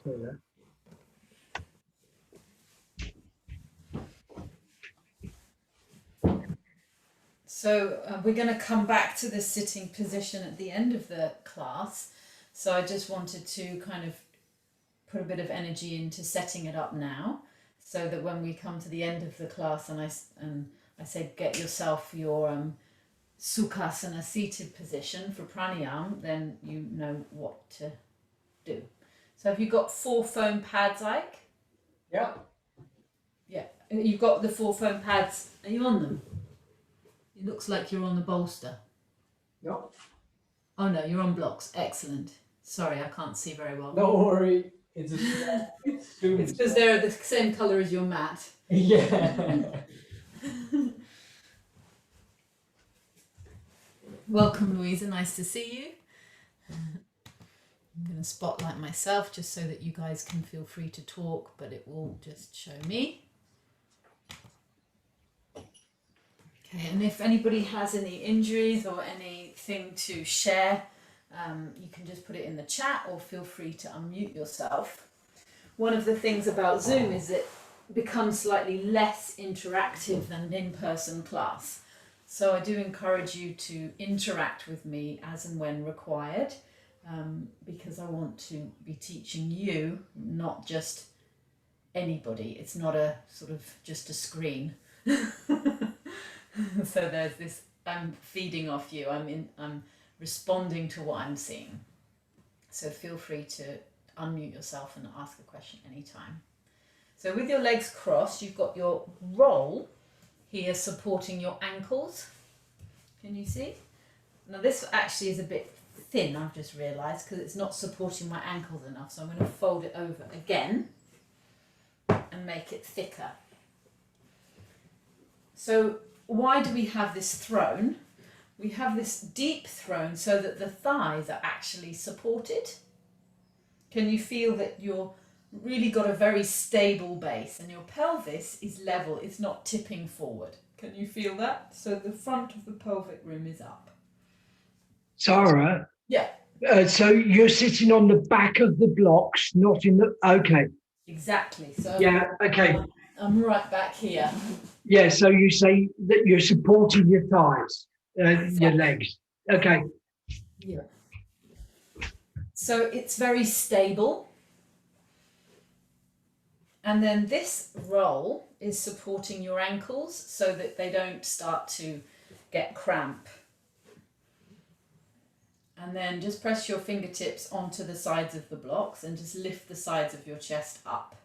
further. So we're going to come back to this sitting position at the end of the class. So I just wanted to kind of put a bit of energy into setting it up now, so that when we come to the end of the class and I say get yourself your sukhasana seated position for pranayama, then you know what to do. So have you got 4 foam pads, Ike? Yeah. Yeah. You've got the 4 foam pads. Are you on them? It looks like you're on the bolster. No. Oh no, you're on blocks. Excellent. Sorry, I can't see very well. Don't worry. It's because they're the same colour as your mat. Yeah. Welcome, Louisa. Nice to see you. I'm going to spotlight myself just so that you guys can feel free to talk, but it will just show me. Okay, and if anybody has any injuries or anything to share, you can just put it in the chat or feel free to unmute yourself. One of the things about Zoom is it becomes slightly less interactive than an in-person class. So I do encourage you to interact with me as and when required, because I want to be teaching you, not just anybody. It's not a sort of just a screen. So there's this, I'm feeding off you, I'm responding to what I'm seeing. So feel free to unmute yourself and ask a question anytime. So with your legs crossed, you've got your roll here supporting your ankles. Can you see? Now this actually is a bit thin, I've just realised, because it's not supporting my ankles enough. So I'm going to fold it over again and make it thicker. So why do we have this throne? We have this deep throne so that the thighs are actually supported. Can you feel that you're really got a very stable base and your pelvis is level, it's not tipping forward? Can you feel that? So the front of the pelvic rim is up. Sarah? Yeah. So you're sitting on the back of the blocks, not in the... Okay. Exactly. So Yeah, okay. I'm right back here. Yeah, so you say that you're supporting your thighs, Exactly. your legs. Okay. Yeah. So it's very stable. And then this roll is supporting your ankles so that they don't start to get cramp. And then just press your fingertips onto the sides of the blocks and just lift the sides of your chest up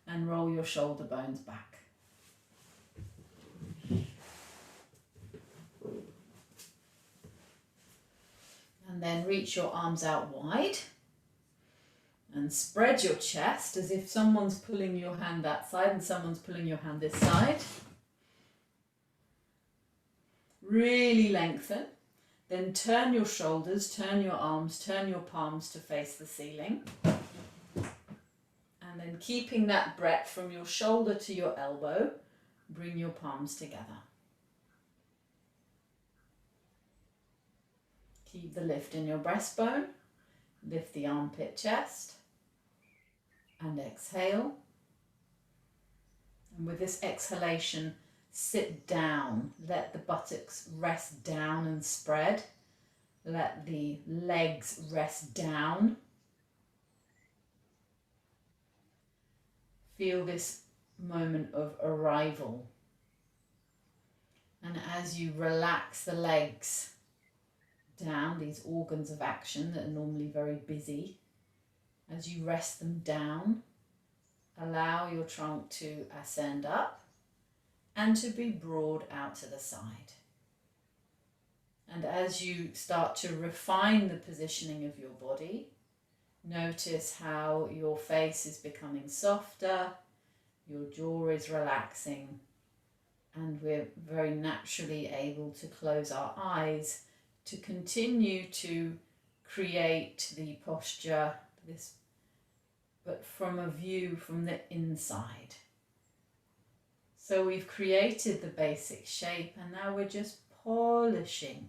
and roll your shoulder bones back. And then reach your arms out wide and spread your chest as if someone's pulling your hand that side and someone's pulling your hand this side. Really lengthen. Then turn your shoulders, turn your arms, turn your palms to face the ceiling. And then keeping that breadth from your shoulder to your elbow, bring your palms together. Keep the lift in your breastbone. Lift the armpit chest. And exhale. And with this exhalation, sit down. Let the buttocks rest down and spread. Let the legs rest down. Feel this moment of arrival. And as you relax the legs down, these organs of action that are normally very busy, as you rest them down, allow your trunk to ascend up and to be broad out to the side. And as you start to refine the positioning of your body, notice how your face is becoming softer, your jaw is relaxing, and we're very naturally able to close our eyes to continue to create the posture, but from a view from the inside. So we've created the basic shape and now we're just polishing,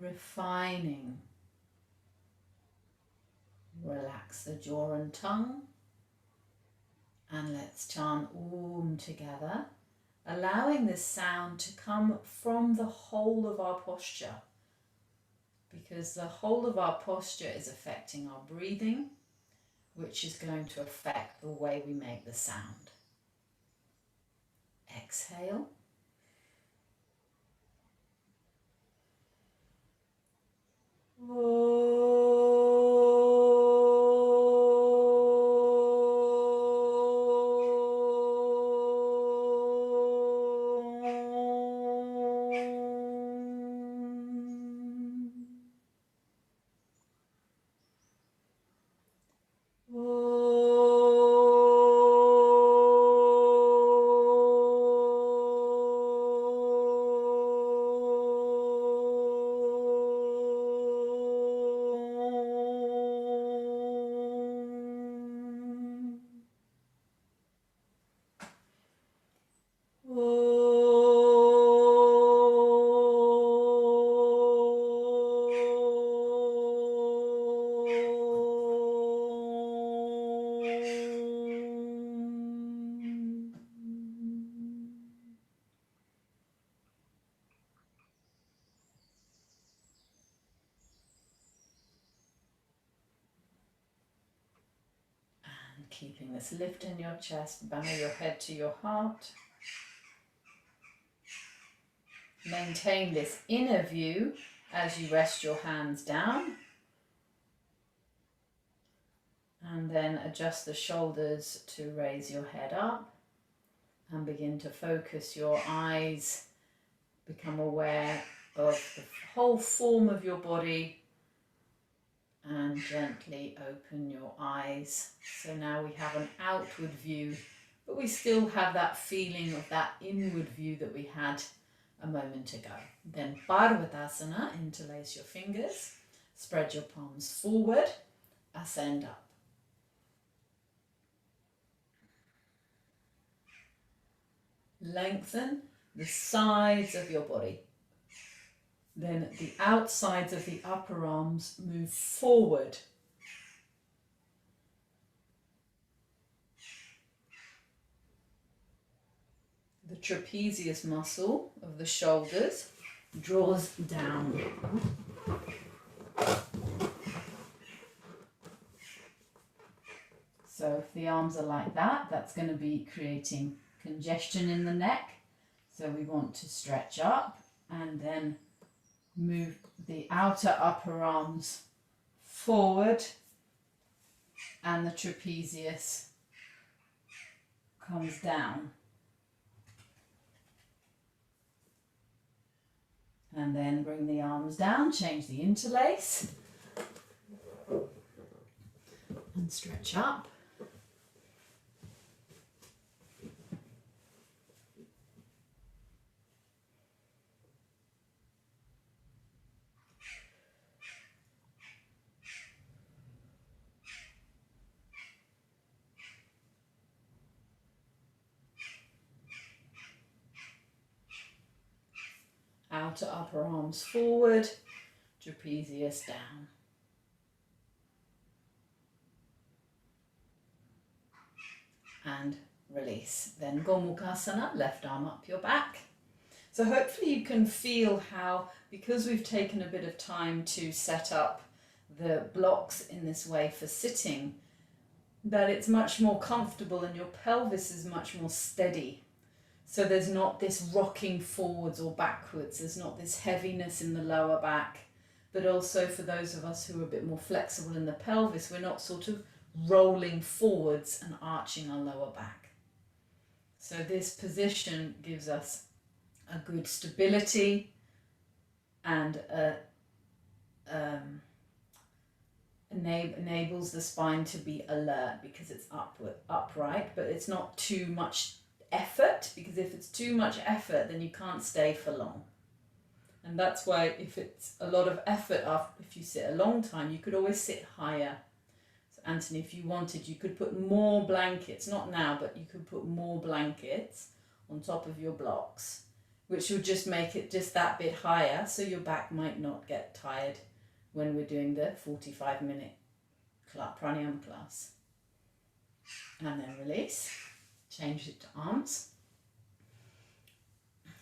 refining, Relax the jaw and tongue. And let's chant Om together, allowing this sound to come from the whole of our posture, because the whole of our posture is affecting our breathing, which is going to affect the way we make the sound. Exhale. Keeping this lift in your chest, bow your head to your heart. Maintain this inner view as you rest your hands down. And then adjust the shoulders to raise your head up. And begin to focus your eyes. Become aware of the whole form of your body. And gently open your eyes. So now we have an outward view, but we still have that feeling of that inward view that we had a moment ago. Then Parvatasana, interlace your fingers, spread your palms forward, ascend up. Lengthen the sides of your body. Then the outsides of the upper arms move forward. The trapezius muscle of the shoulders draws down. So if the arms are like that, that's going to be creating congestion in the neck. So we want to stretch up and then move the outer upper arms forward, and the trapezius comes down. And then bring the arms down, change the interlace, and stretch up. Outer upper arms forward, trapezius down. And release. Then Gomukhasana, left arm up your back. So hopefully you can feel how, because we've taken a bit of time to set up the blocks in this way for sitting, that it's much more comfortable and your pelvis is much more steady. So there's not this rocking forwards or backwards, there's not this heaviness in the lower back, but also for those of us who are a bit more flexible in the pelvis, we're not sort of rolling forwards and arching our lower back. So this position gives us a good stability and enables the spine to be alert because it's upright, but it's not too much effort, because if it's too much effort then you can't stay for long. And that's why if it's a lot of effort, if you sit a long time, you could always sit higher. So Anthony, if you wanted, you could put more blankets, not now, but you could put more blankets on top of your blocks, which would just make it just that bit higher, so your back might not get tired when we're doing the 45-minute pranayama class. And then release, change it to arms.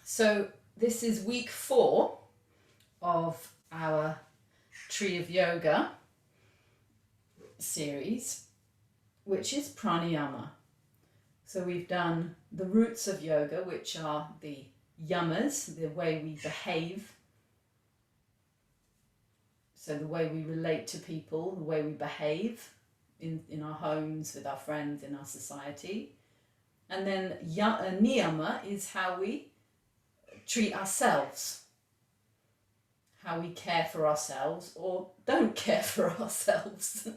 So this is week 4 of our Tree of Yoga series, which is pranayama. So we've done the roots of yoga, which are the yamas, the way we behave. So the way we relate to people, the way we behave in our homes, with our friends, in our society. And then niyama is how we treat ourselves, how we care for ourselves or don't care for ourselves.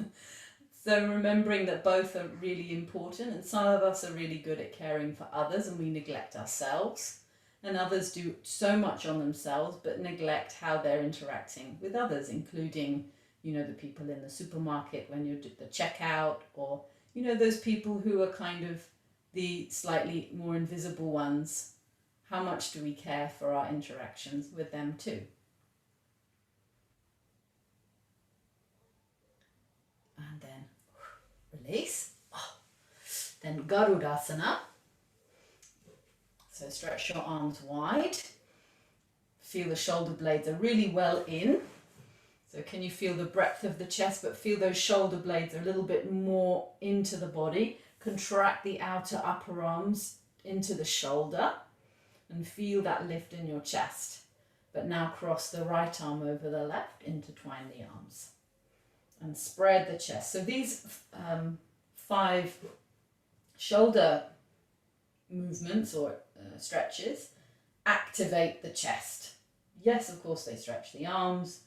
So remembering that both are really important, and some of us are really good at caring for others and we neglect ourselves, and others do so much on themselves but neglect how they're interacting with others, including, you know, the people in the supermarket when you're at the checkout, or, you know, those people who are kind of the slightly more invisible ones. How much do we care for our interactions with them too? And then release. Then Garudasana. So stretch your arms wide. Feel the shoulder blades are really well in. So can you feel the breadth of the chest, but feel those shoulder blades are a little bit more into the body. Contract the outer upper arms into the shoulder and feel that lift in your chest. But now cross the right arm over the left, intertwine the arms and spread the chest. So these 5 shoulder movements or stretches activate the chest. Yes, of course they stretch the arms,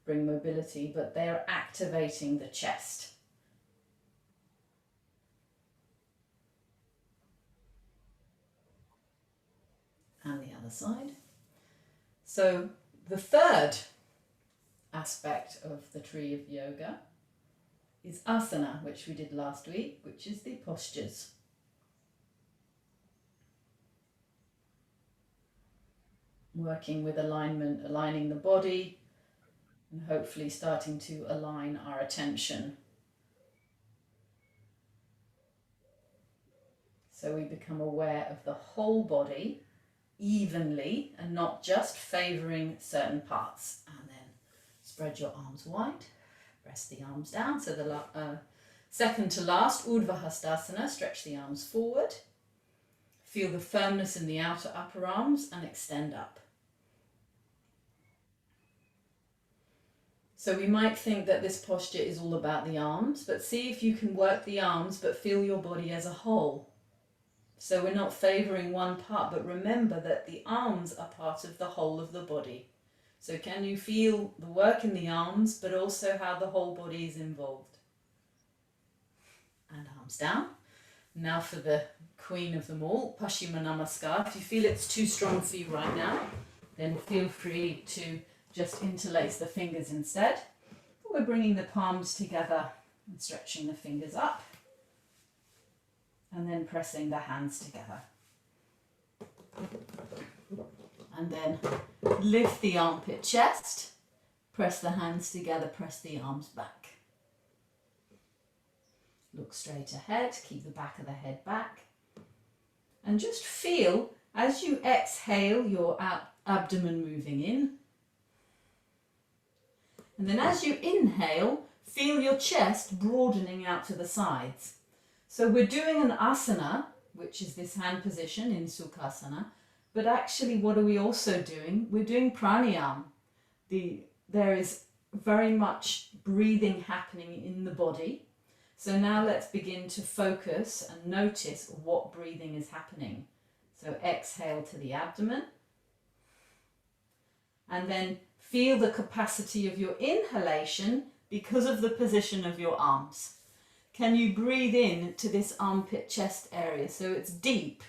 bring mobility, but they're activating the chest. And the other side. So the third aspect of the Tree of Yoga is asana, which we did last week, which is the postures. Working with alignment, aligning the body, and hopefully starting to align our attention. So we become aware of the whole body evenly and not just favouring certain parts. And then spread your arms wide, press the arms down. So the second to last, Urdhva Hastasana, stretch the arms forward. Feel the firmness in the outer upper arms and extend up. So we might think that this posture is all about the arms, but see if you can work the arms but feel your body as a whole. So we're not favouring one part, but remember that the arms are part of the whole of the body. So can you feel the work in the arms, but also how the whole body is involved? And arms down. Now for the queen of them all, Paschima Namaskar. If you feel it's too strong for you right now, then feel free to just interlace the fingers instead. We're bringing the palms together and stretching the fingers up. And then pressing the hands together. And then lift the armpit chest, press the hands together, press the arms back. Look straight ahead, keep the back of the head back. And just feel, as you exhale, your abdomen moving in. And then as you inhale, feel your chest broadening out to the sides. So we're doing an asana, which is this hand position in Sukhasana, but actually what are we also doing? We're doing pranayama. There is very much breathing happening in the body. So now let's begin to focus and notice what breathing is happening. So exhale to the abdomen. And then feel the capacity of your inhalation because of the position of your arms. Can you breathe in to this armpit chest area? So it's deep,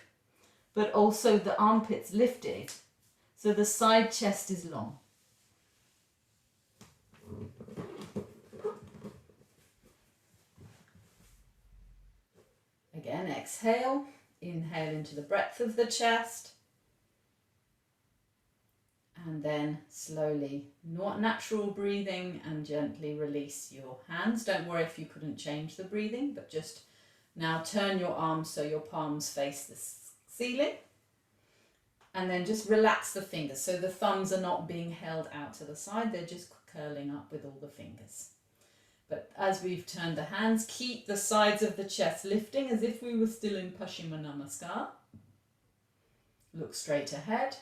but also the armpits lifted. So the side chest is long. Again, exhale. Inhale into the breadth of the chest. And then slowly, not natural breathing, and gently release your hands. Don't worry if you couldn't change the breathing, but just now turn your arms so your palms face the ceiling. And then just relax the fingers. So the thumbs are not being held out to the side, they're just curling up with all the fingers. But as we've turned the hands, keep the sides of the chest lifting as if we were still in Paschimma Namaskar. Look straight ahead.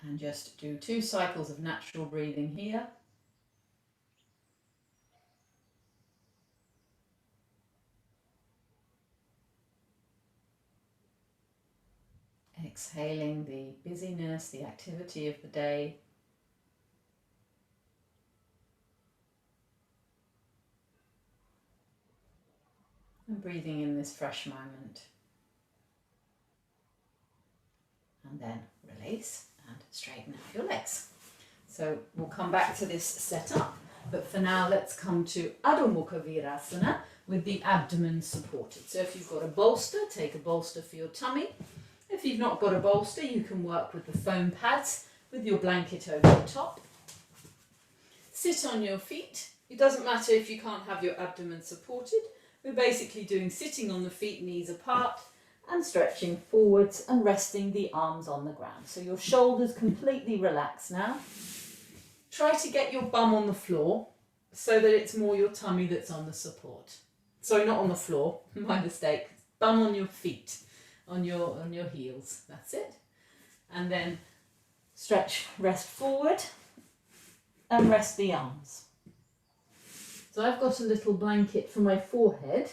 And just do 2 cycles of natural breathing here. Exhaling the busyness, the activity of the day. And breathing in this fresh moment. And then release and straighten out your legs. So we'll come back to this setup, but for now let's come to Adho Mukha Virasana with the abdomen supported. So if you've got a bolster, take a bolster for your tummy. If you've not got a bolster, you can work with the foam pads with your blanket over the top. Sit on your feet. It doesn't matter if you can't have your abdomen supported. We're basically doing sitting on the feet, knees apart, and stretching forwards and resting the arms on the ground. So your shoulders completely relaxed now. Try to get your bum on the floor so that it's more your tummy that's on the support. Sorry, not on the floor, my mistake. Bum on your feet, on your heels, that's it. And then stretch, rest forward and rest the arms. So I've got a little blanket for my forehead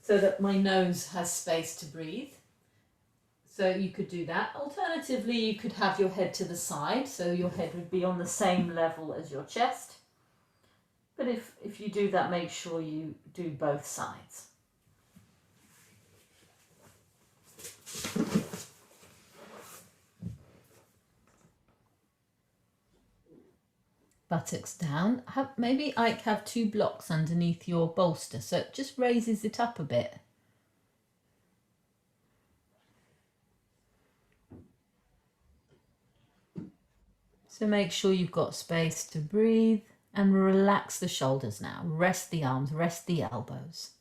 so that my nose has space to breathe. So you could do that. Alternatively, you could have your head to the side, so your head would be on the same level as your chest. But if you do that, make sure you do both sides. Buttocks down. Maybe have 2 blocks underneath your bolster, so it just raises it up a bit. So make sure you've got space to breathe and relax the shoulders now. Rest the arms, rest the elbows.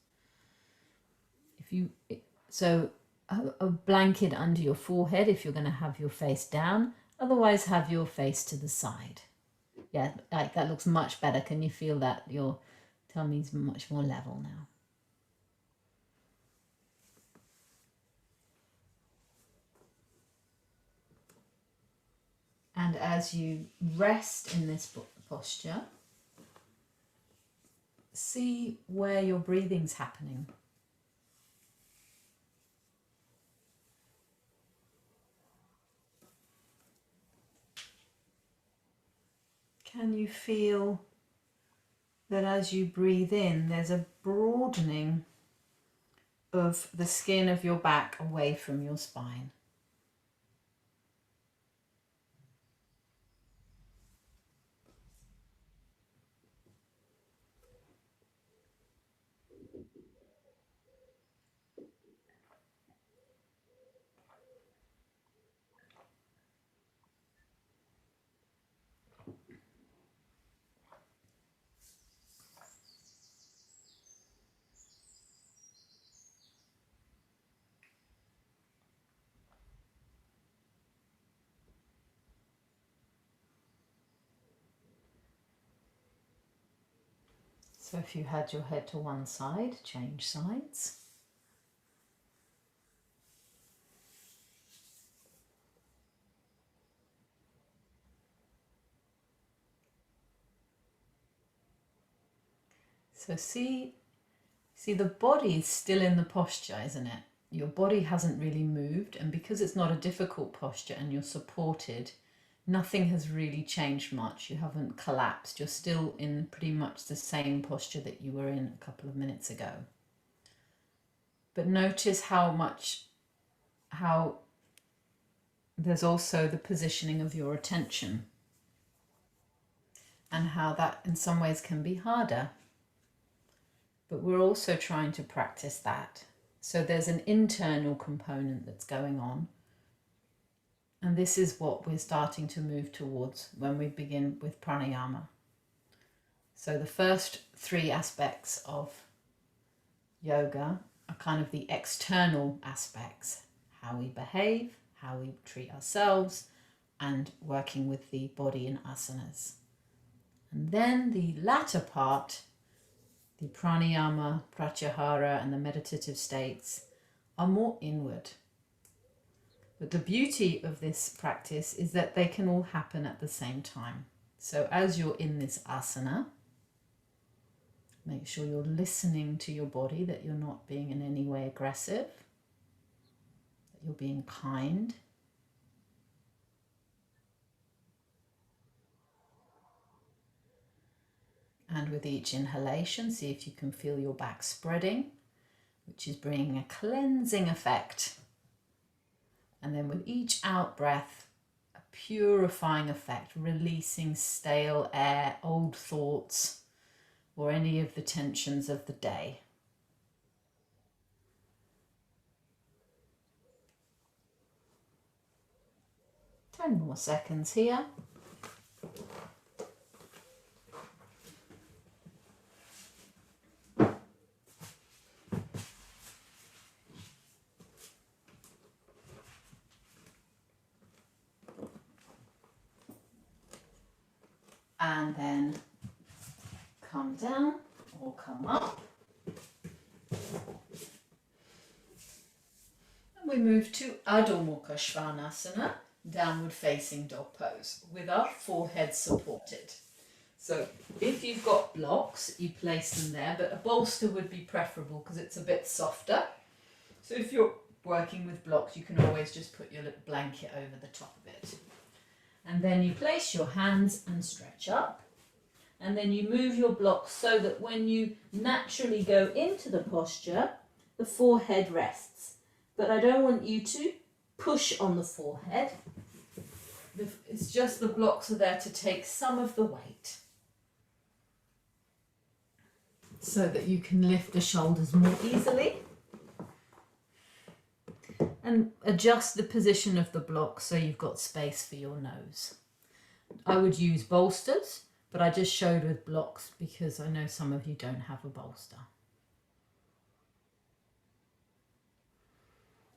So a blanket under your forehead if you're going to have your face down. Otherwise, have your face to the side. Yeah, that looks much better. Can you feel that your tummy's much more level now? And as you rest in this posture, see where your breathing's happening. Can you feel that as you breathe in, there's a broadening of the skin of your back away from your spine? So if you had your head to one side, change sides. So see the body is still in the posture, isn't it? Your body hasn't really moved, and because it's not a difficult posture and you're supported, nothing has really changed much. You haven't collapsed. You're still in pretty much the same posture that you were in a couple of minutes ago. But notice how there's also the positioning of your attention and how that in some ways can be harder. But we're also trying to practice that. So there's an internal component that's going on, and And this is what we're starting to move towards when we begin with pranayama. So the first three aspects of yoga are kind of the external aspects: how we behave, how we treat ourselves, and working with the body in asanas. And then the latter part, the pranayama, pratyahara, and the meditative states, are more inward. But the beauty of this practice is that they can all happen at the same time. So as you're in this asana, make sure you're listening to your body, that you're not being in any way aggressive, that you're being kind. And with each inhalation, see if you can feel your back spreading, which is bringing a cleansing effect. And then with each out breath, a purifying effect, releasing stale air, old thoughts, or any of the tensions of the day. Ten more seconds here. And then come down or come up. And we move to Adho Mukha Svanasana, downward facing dog pose, with our forehead supported. So if you've got blocks, you place them there, but a bolster would be preferable because it's a bit softer. So if you're working with blocks, you can always just put your little blanket over the top of it. And then you place your hands and stretch up. And then you move your blocks so that when you naturally go into the posture, the forehead rests. But I don't want you to push on the forehead. It's just the blocks are there to take some of the weight, so that you can lift the shoulders more easily. And adjust the position of the block so you've got space for your nose. I would use bolsters, but I just showed with blocks because I know some of you don't have a bolster.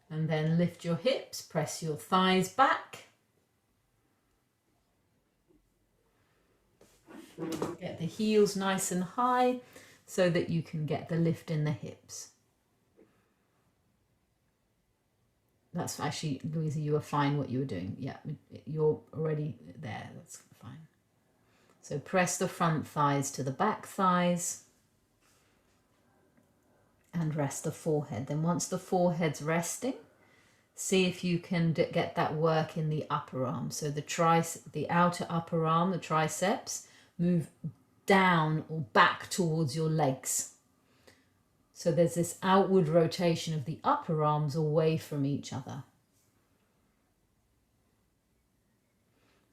And then lift your hips, press your thighs back. Get the heels nice and high so that you can get the lift in the hips. That's actually, Louisa, you were fine what you were doing. Yeah, you're already there. That's fine. So press the front thighs to the back thighs and rest the forehead. Then once the forehead's resting, see if you can get that work in the upper arm. So the outer upper arm, the triceps, move down or back towards your legs. So there's this outward rotation of the upper arms away from each other.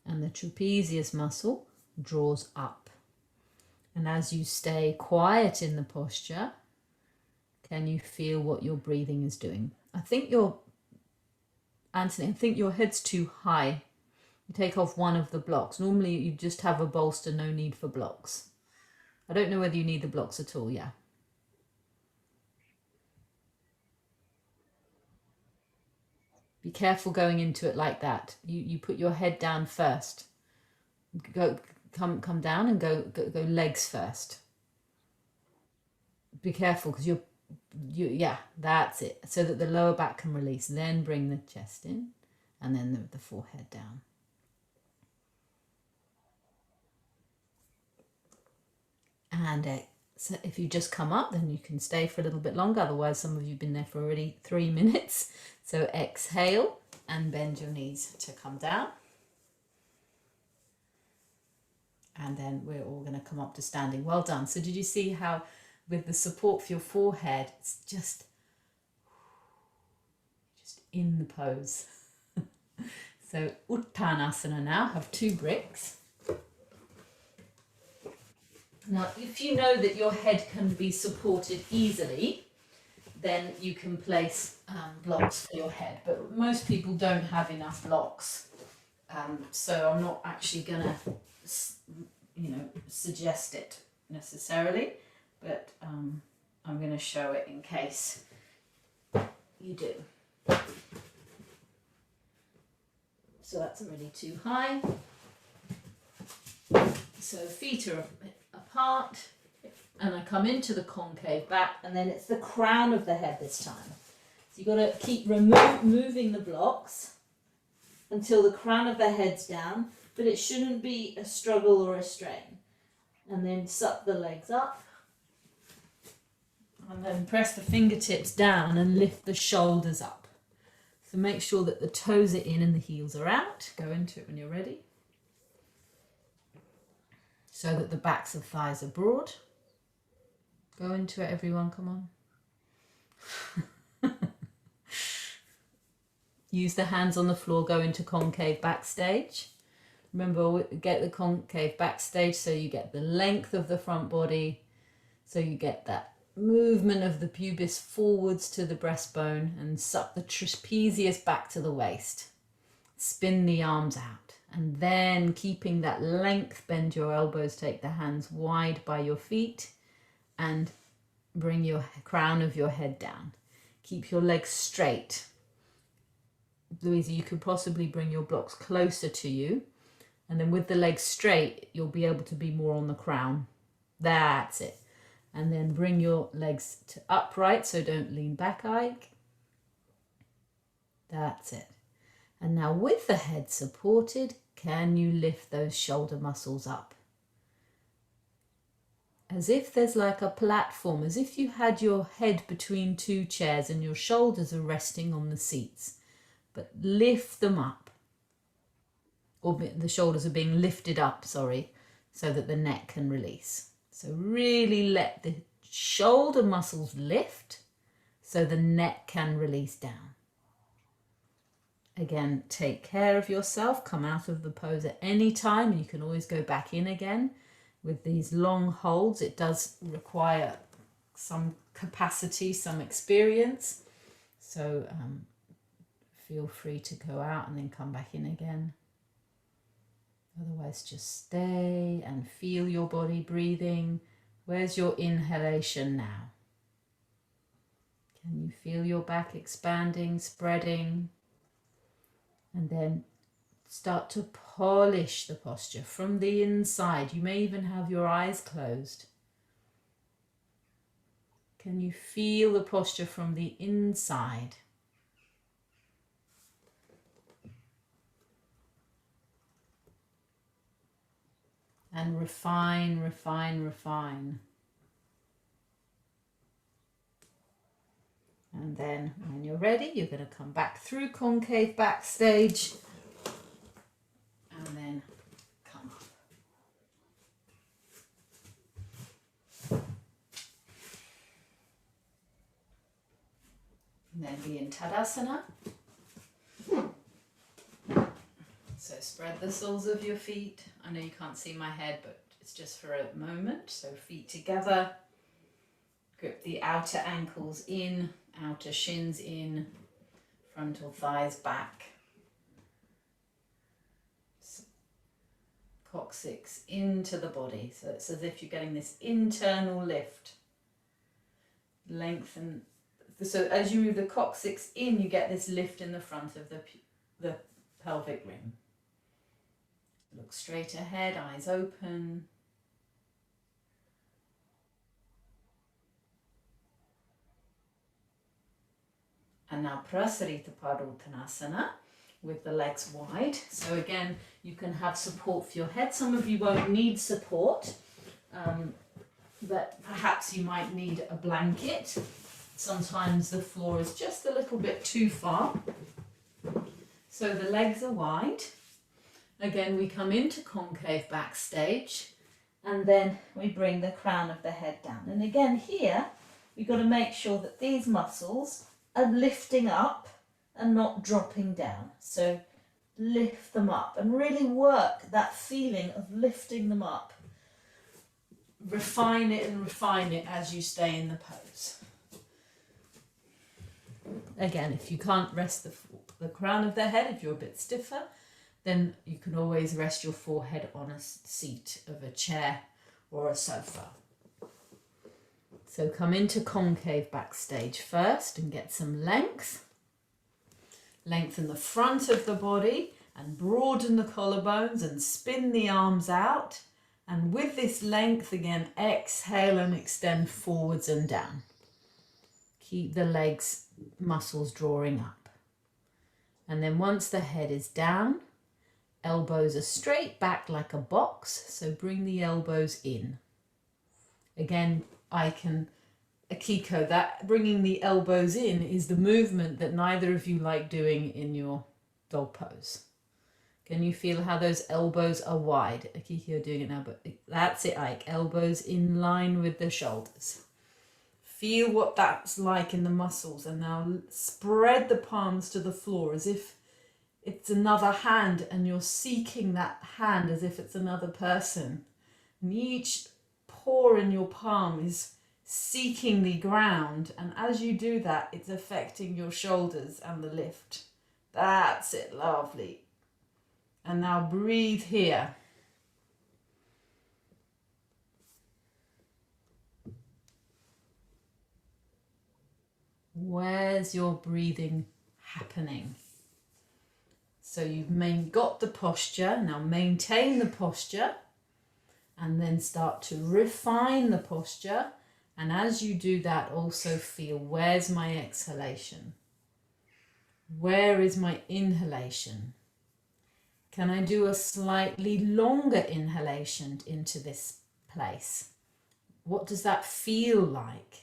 And the trapezius muscle draws up. And as you stay quiet in the posture, can you feel what your breathing is doing? Anthony, I think your head's too high. You take off one of the blocks. Normally you just have a bolster, no need for blocks. I don't know whether you need the blocks at all, yeah. Be careful going into it like that. You put your head down first. Come down and go legs first. Be careful because yeah, that's it. So that the lower back can release. Then bring the chest in and then the forehead down. And so if you just come up, then you can stay for a little bit longer. Otherwise, some of you have been there for already 3 minutes. So exhale and bend your knees to come down. And then we're all going to come up to standing. Well done. So did you see how with the support for your forehead, it's just in the pose. So Uttanasana now, have 2 bricks. Now, if you know that your head can be supported easily, then you can place blocks for your head. But most people don't have enough blocks. So I'm not actually gonna, suggest it necessarily, but I'm gonna show it in case you do. So that's already too high. So feet are apart, and I come into the concave back, and then it's the crown of the head this time. So you've got to keep moving the blocks until the crown of the head's down, but it shouldn't be a struggle or a strain. And then suck the legs up, and then press the fingertips down and lift the shoulders up. So make sure that the toes are in and the heels are out. Go into it when you're ready. So that the backs of thighs are broad. Go into it, everyone, come on. Use the hands on the floor, go into concave backstage. Remember, get the concave backstage so you get the length of the front body, so you get that movement of the pubis forwards to the breastbone, and suck the trapezius back to the waist. Spin the arms out, and then keeping that length, bend your elbows, take the hands wide by your feet, and bring your crown of your head down. Keep your legs straight. Louisa, you could possibly bring your blocks closer to you, and then with the legs straight, you'll be able to be more on the crown. That's it. And then bring your legs to upright, so don't lean back, Ike. That's it. And now with the head supported, can you lift those shoulder muscles up? As if there's like a platform, as if you had your head between two chairs and your shoulders are resting on the seats. But lift them up. Or the shoulders are being lifted up, sorry, so that the neck can release. So really let the shoulder muscles lift so the neck can release down. Again, take care of yourself. Come out of the pose at any time, and you can always go back in again. With these long holds, it does require some capacity, some experience. So feel free to go out and then come back in again. Otherwise, just stay and feel your body breathing. Where's your inhalation now? Can you feel your back expanding, spreading? And then start to polish the posture from the inside. You may even have your eyes closed. Can you feel the posture from the inside? And refine, refine, refine. And then when you're ready, you're going to come back through concave backstage and then come up. And then be in Tadasana. So spread the soles of your feet. I know you can't see my head, but it's just for a moment. So feet together. Grip the outer ankles in, outer shins in, frontal thighs back. Coccyx into the body. So it's as if you're getting this internal lift. Lengthen. So as you move the coccyx in, you get this lift in the front of the pelvic ring. Look straight ahead, eyes open. And now Prasarita Padottanasana with the legs wide. So again, you can have support for your head. Some of you won't need support, but perhaps you might need a blanket. Sometimes the floor is just a little bit too far. So the legs are wide. Again, we come into concave backstage, and then we bring the crown of the head down. And again here, we've got to make sure that these muscles are lifting up and not dropping down. So lift them up and really work that feeling of lifting them up. Refine it and refine it as you stay in the pose. Again, if you can't rest the crown of the head, if you're a bit stiffer, then you can always rest your forehead on a seat of a chair or a sofa. So come into concave backstage first and get some length. Lengthen the front of the body and broaden the collarbones and spin the arms out. And with this length again, exhale and extend forwards and down. Keep the legs muscles drawing up. And then once the head is down, elbows are straight back like a box, so bring the elbows in. Again, Akiko, that bringing the elbows in is the movement that neither of you like doing in your dog pose. Can you feel how those elbows are wide? Akiko, you're doing it now, but that's it, Ike. Elbows in line with the shoulders. Feel what that's like in the muscles, and now spread the palms to the floor as if it's another hand and you're seeking that hand as if it's another person. And each pore in your palm is seeking the ground, and as you do that, it's affecting your shoulders and the lift. That's it, lovely. And now breathe here. Where's your breathing happening? So you've got the posture, now maintain the posture and then start to refine the posture. And as you do that, also feel, where's my exhalation? Where is my inhalation? Can I do a slightly longer inhalation into this place? What does that feel like?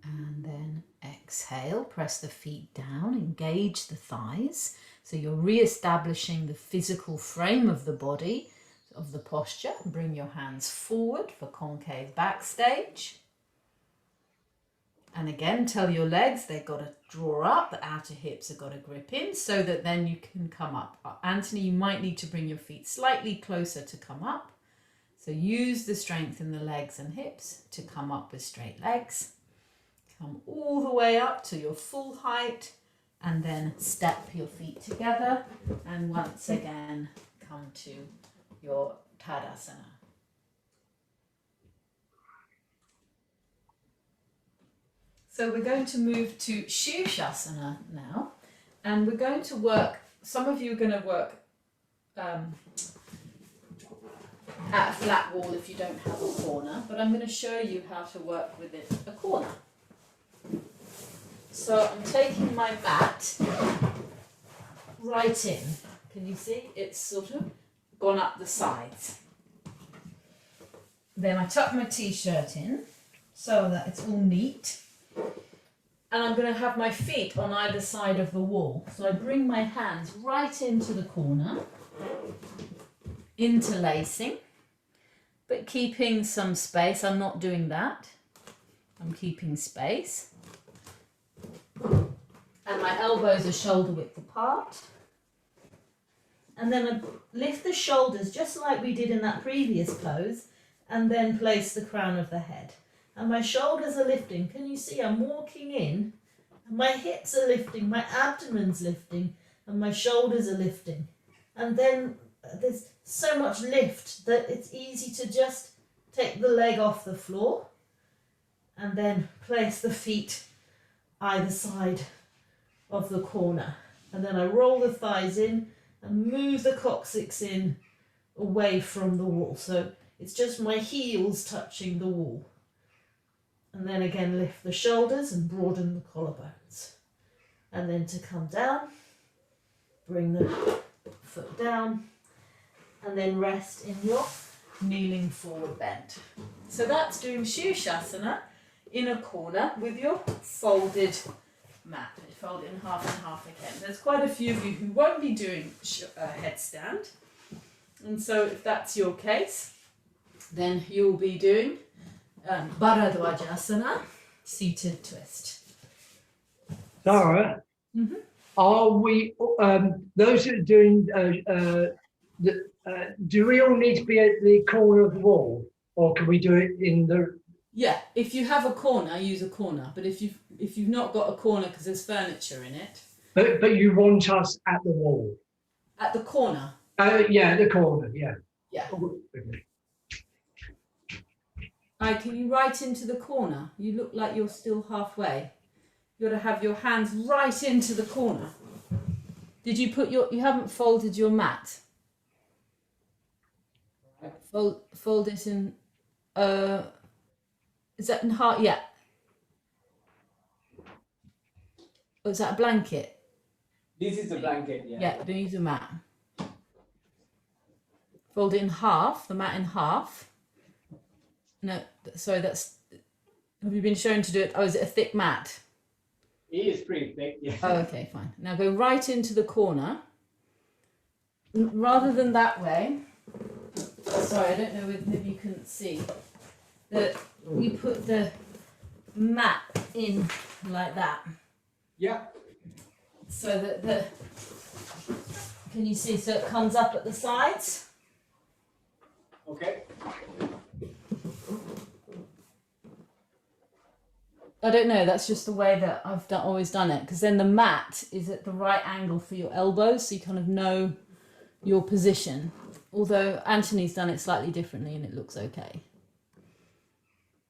And then exhale, press the feet down, engage the thighs. So you're re-establishing the physical frame of the body, of the posture. Bring your hands forward for concave backstage. And again, tell your legs they've got to draw up, the outer hips have got to grip in so that then you can come up. Anthony, you might need to bring your feet slightly closer to come up. So use the strength in the legs and hips to come up with straight legs. Come all the way up to your full height and then step your feet together and once again come to your Tadasana. So we're going to move to Shushasana now, and we're going to work, some of you are going to work at a flat wall if you don't have a corner, but I'm going to show you how to work within a corner. So I'm taking my mat right in. Can you see? It's sort of gone up the sides. Then I tuck my t-shirt in so that it's all neat. And I'm going to have my feet on either side of the wall. So I bring my hands right into the corner, interlacing, but keeping some space. I'm not doing that. I'm keeping space. And my elbows are shoulder width apart. And then I lift the shoulders just like we did in that previous pose, and then place the crown of the head. And my shoulders are lifting. Can you see I'm walking in? And my hips are lifting, my abdomen's lifting, and my shoulders are lifting. And then there's so much lift that it's easy to just take the leg off the floor and then place the feet either side of the corner. And then I roll the thighs in and move the coccyx in away from the wall. So it's just my heels touching the wall. And then again lift the shoulders and broaden the collarbones. And then to come down, bring the foot down, and then rest in your kneeling forward bend. So that's doing Shushasana in a corner with your folded mat. Fold it in half and half again. There's quite a few of you who won't be doing a headstand. And so if that's your case, then you'll be doing Bharadwajasana, seated twist. Sarah, Mm-hmm. Are we, those that are doing, do we all need to be at the corner of the wall, or can we do it in the? Yeah, if you have a corner, use a corner. But if you've not got a corner because there's furniture in it, But you want us at the wall? at the corner. Yeah, the corner. Yeah. Yeah. Can you right into the corner? You look like you're still halfway. You got to have your hands right into the corner. Did you put you haven't folded your mat? Fold it in, is that in half? Yeah. Or is that a blanket? This is a blanket, yeah. Yeah, don't use a mat. Fold it in half, the mat in half. No, sorry, that's, have you been shown to do it? Oh, is it a thick mat? It is pretty thick, yeah. Oh, okay, fine. Now go right into the corner. Rather than that way, sorry, I don't know if maybe you couldn't see, that we put the mat in like that. Yeah. So that can you see, so it comes up at the sides? Okay. I don't know, that's just the way that I've always done it, because then the mat is at the right angle for your elbows, so you kind of know your position. Although Anthony's done it slightly differently and it looks okay.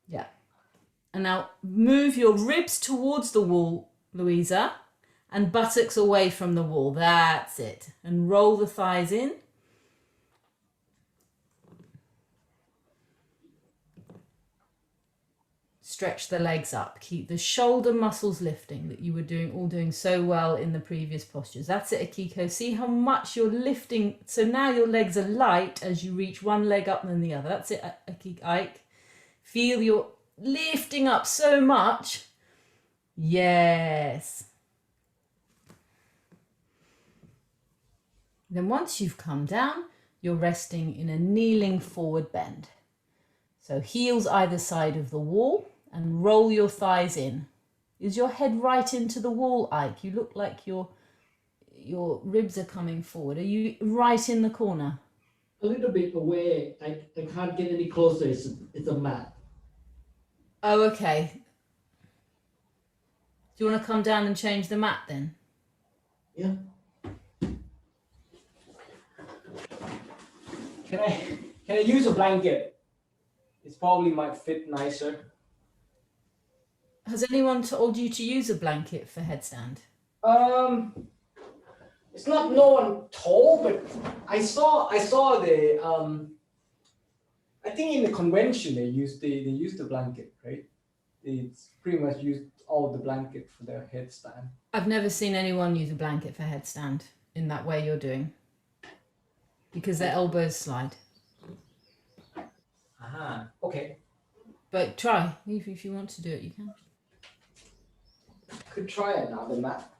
Yeah. And now move your ribs towards the wall, Louisa, and buttocks away from the wall. That's it. And roll the thighs in. Stretch the legs up. Keep the shoulder muscles lifting that you were doing so well in the previous postures. That's it, Akiko. See how much you're lifting. So now your legs are light as you reach one leg up than the other. That's it, Akiko. Ike. Feel you're lifting up so much. Yes. Then once you've come down, you're resting in a kneeling forward bend. So heels either side of the wall and roll your thighs in. Is your head right into the wall, Ike? You look like your ribs are coming forward. Are you right in the corner? A little bit away. I can't get any closer. It's a mat. Oh, okay. Do you want to come down and change the mat then? Yeah. Can I use a blanket? It's probably might fit nicer. Has anyone told you to use a blanket for headstand? It's not no one told, but I saw the I think in the convention they use the blanket, right? It's pretty much used all the blanket for their headstand. I've never seen anyone use a blanket for headstand in that way you're doing. Because their elbows slide. Aha, okay. But try. If you want to do it, you can. Could try another mat.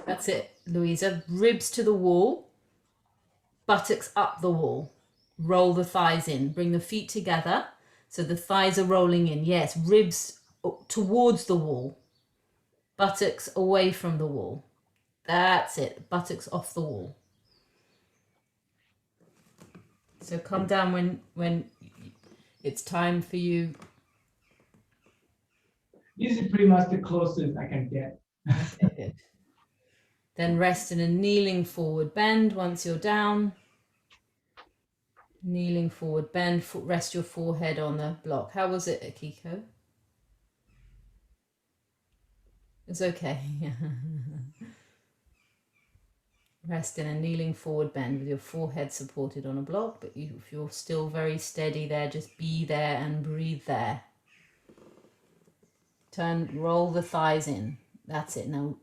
That's it, Louisa. Ribs to the wall. Buttocks up the wall. Roll the thighs in. Bring the feet together so the thighs are rolling in. Yes, ribs towards the wall. Buttocks away from the wall. That's it. Buttocks off the wall. So come down when it's time for you. This is pretty much the closest I can get. Okay, good. Then rest in a kneeling forward bend once you're down. Kneeling forward bend. Rest your forehead on the block. How was it, Akiko? It's okay. Rest in a kneeling forward bend with your forehead supported on a block, but if you're still very steady there, just be there and breathe there. Roll the thighs in. That's it. Now,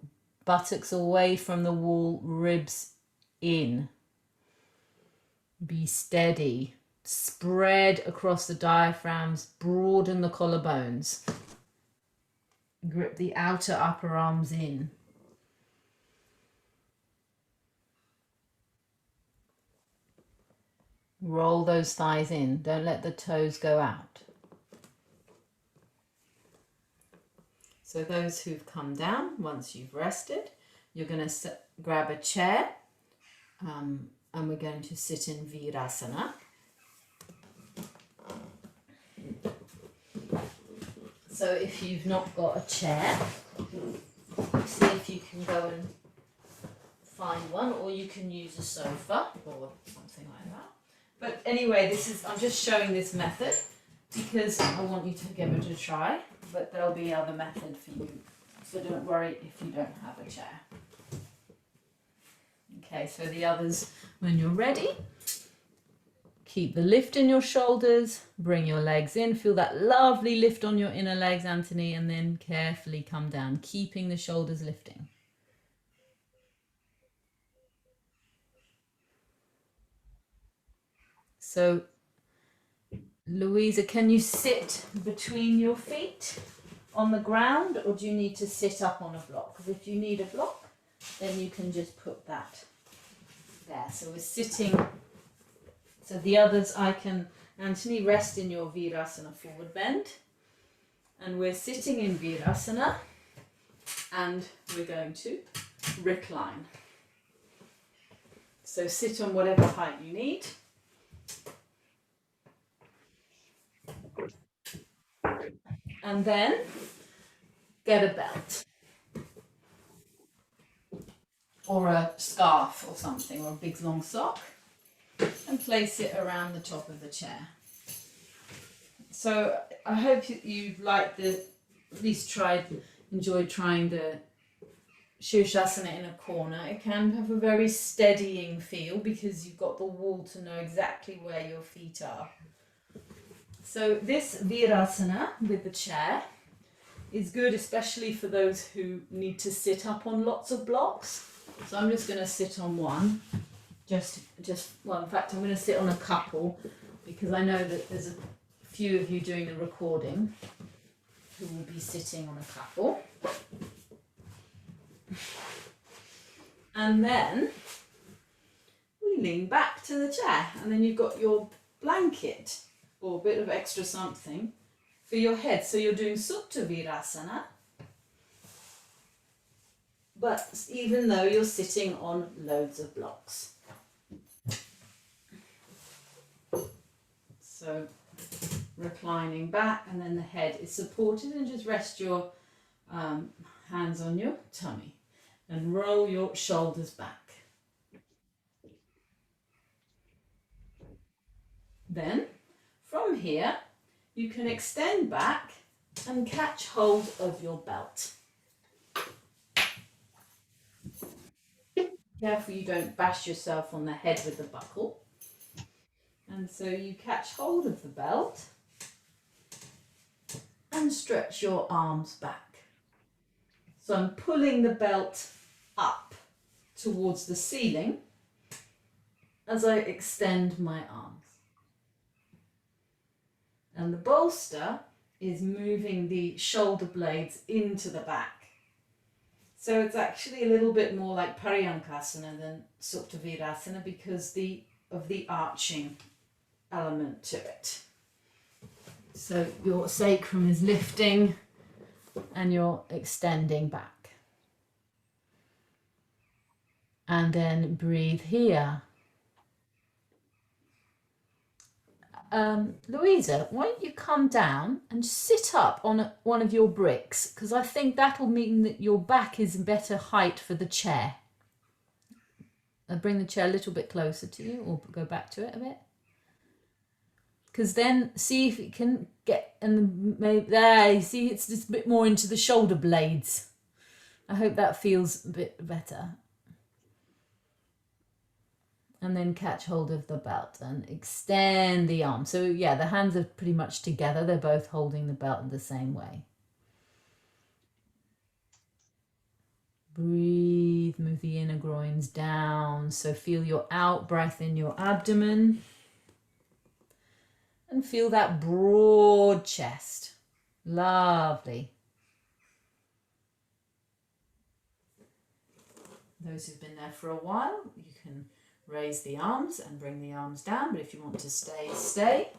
buttocks away from the wall, ribs in. Be steady. Spread across the diaphragms, broaden the collarbones. Grip the outer upper arms in. Roll those thighs in. Don't let the toes go out. So those who've come down, once you've rested, you're going to grab a chair and we're going to sit in Virasana. So if you've not got a chair, see if you can go and find one, or you can use a sofa or something like that. But anyway, I'm just showing this method because I want you to give it a try, but there'll be other method for you. So don't worry if you don't have a chair. Okay, so the others, when you're ready, keep the lift in your shoulders, bring your legs in, feel that lovely lift on your inner legs, Anthony, and then carefully come down, keeping the shoulders lifting. So, Louisa, can you sit between your feet on the ground, or do you need to sit up on a block? Because if you need a block, then you can just put that there. So we're sitting. So the others, Anthony, rest in your Virasana forward bend. And we're sitting in Virasana and we're going to recline. So sit on whatever height you need. And then get a belt. Or a scarf or something, or a big long sock. And place it around the top of the chair. So I hope you've liked at least enjoyed trying the Shirshasana in a corner. It can have a very steadying feel because you've got the wall to know exactly where your feet are. So this Virasana with the chair is good, especially for those who need to sit up on lots of blocks. So I'm just going to sit on one. Well, in fact, I'm going to sit on a couple because I know that there's a few of you doing the recording who will be sitting on a couple. And then we lean back to the chair, and then you've got your blanket or a bit of extra something for your head. So you're doing Supta Virasana, but even though you're sitting on loads of blocks. So reclining back, and then the head is supported, and just rest your hands on your tummy and roll your shoulders back. Then from here you can extend back and catch hold of your belt. Careful you don't bash yourself on the head with the buckle. And so you catch hold of the belt and stretch your arms back. So I'm pulling the belt up towards the ceiling as I extend my arms. And the bolster is moving the shoulder blades into the back. So it's actually a little bit more like Paryankasana than Supta Virasana because of the arching element to it. So your sacrum is lifting and you're extending back. And then breathe here. Louisa, why don't you come down and sit up on one of your bricks, because I think that'll mean that your back is better height for the chair. I'll bring the chair a little bit closer to you, or go back to it a bit. Because then see if it can get, and maybe there, you see it's just a bit more into the shoulder blades. I hope that feels a bit better. And then catch hold of the belt and extend the arm. So yeah, the hands are pretty much together. They're both holding the belt in the same way. Breathe, move the inner groins down. So feel your out breath in your abdomen. And feel that broad chest. Lovely. Those who've been there for a while, you can raise the arms and bring the arms down, but if you want to stay, stay.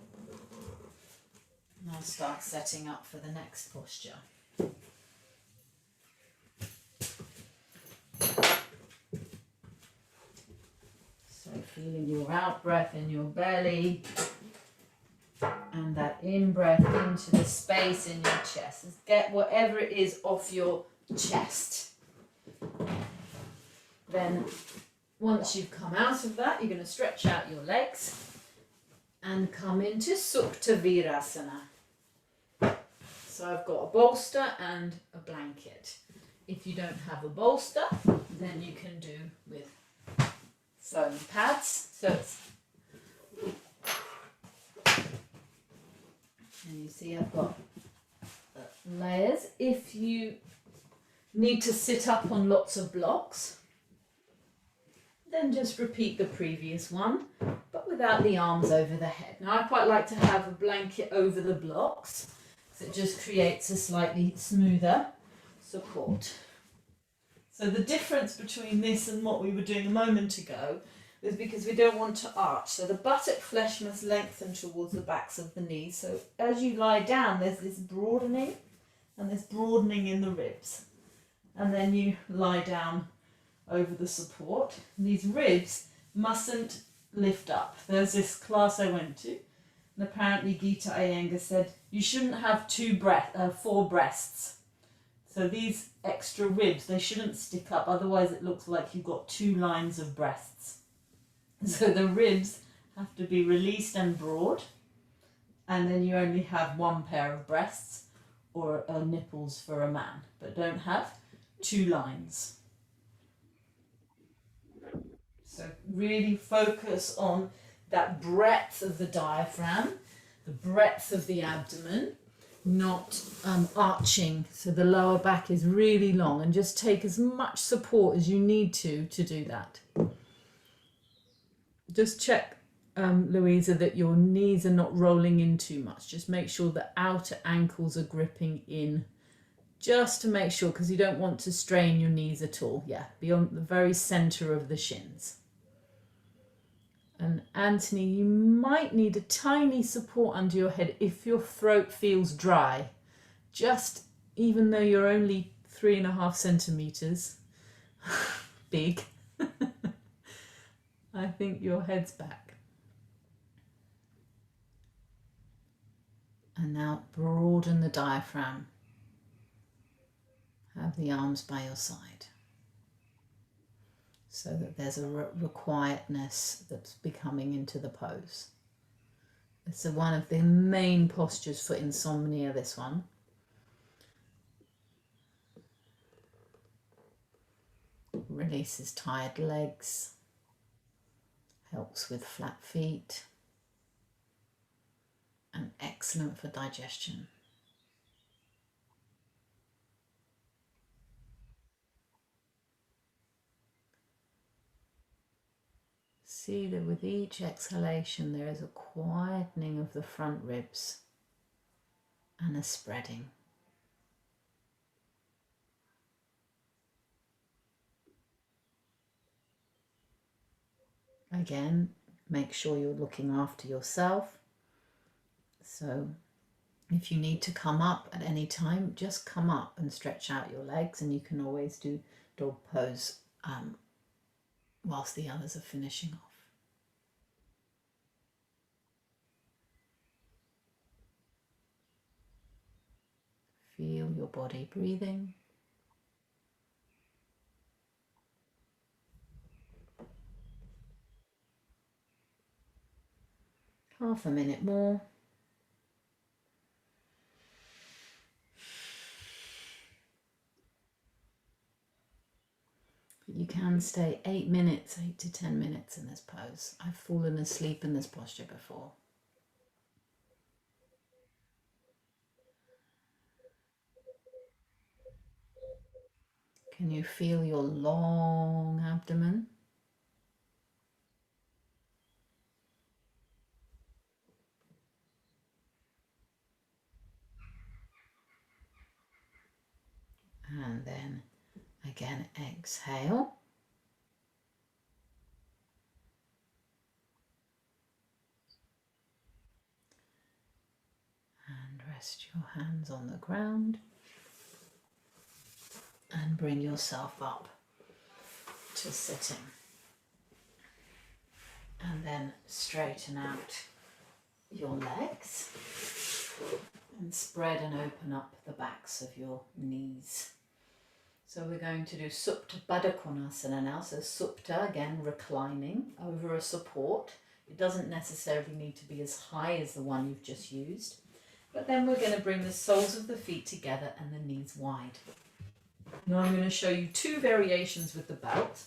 And I'll start setting up for the next posture. your out breath in your belly and that in breath into the space in your chest. Just get whatever it is off your chest. Then once you've come out of that, you're going to stretch out your legs and come into Supta Virasana. So I've got a bolster and a blanket. If you don't have a bolster, then you can do with foam pads. So it's, and you see I've got layers. If you need to sit up on lots of blocks, then just repeat the previous one, but without the arms over the head. Now I quite like to have a blanket over the blocks, so it just creates a slightly smoother support. So the difference between this and what we were doing a moment ago is because we don't want to arch. So the buttock flesh must lengthen towards the backs of the knees. So as you lie down, there's this broadening and this broadening in the ribs. And then you lie down over the support. And these ribs mustn't lift up. There's this class I went to, and apparently Gita Iyengar said you shouldn't have 4 breasts. So these extra ribs, they shouldn't stick up, otherwise it looks like you've got 2 lines of breasts. So the ribs have to be released and broad, and then you only have 1 pair of breasts or nipples for a man, but don't have 2 lines. So really focus on that breadth of the diaphragm, the breadth of the abdomen, not arching, so the lower back is really long, and just take as much support as you need to do that. Just check, Louisa, that your knees are not rolling in too much. Just make sure the outer ankles are gripping in, just to make sure, because you don't want to strain your knees at all. Yeah, beyond the very center of the shins. And Anthony, you might need a tiny support under your head if your throat feels dry. Just, even though you're only 3.5 centimeters big, I think your head's back. And now broaden the diaphragm. Have the arms by your side, so that there's a quietness that's becoming into the pose. It's one of the main postures for insomnia, this one. Releases tired legs, helps with flat feet, and excellent for digestion. See that with each exhalation there is a quietening of the front ribs and a spreading. Again, make sure you're looking after yourself. So if you need to come up at any time, just come up and stretch out your legs, and you can always do dog pose whilst the others are finishing off. Feel your body breathing. Half a minute more. But you can stay 8 minutes, 8 to 10 minutes in this pose. I've fallen asleep in this posture before. Can you feel your long abdomen? And then again, exhale. And rest your hands on the ground. And bring yourself up to sitting. And then straighten out your legs and spread and open up the backs of your knees. So we're going to do Supta Baddha Konasana now. So Supta, again, reclining over a support. It doesn't necessarily need to be as high as the one you've just used. But then we're going to bring the soles of the feet together and the knees wide. Now I'm going to show you two variations with the belt.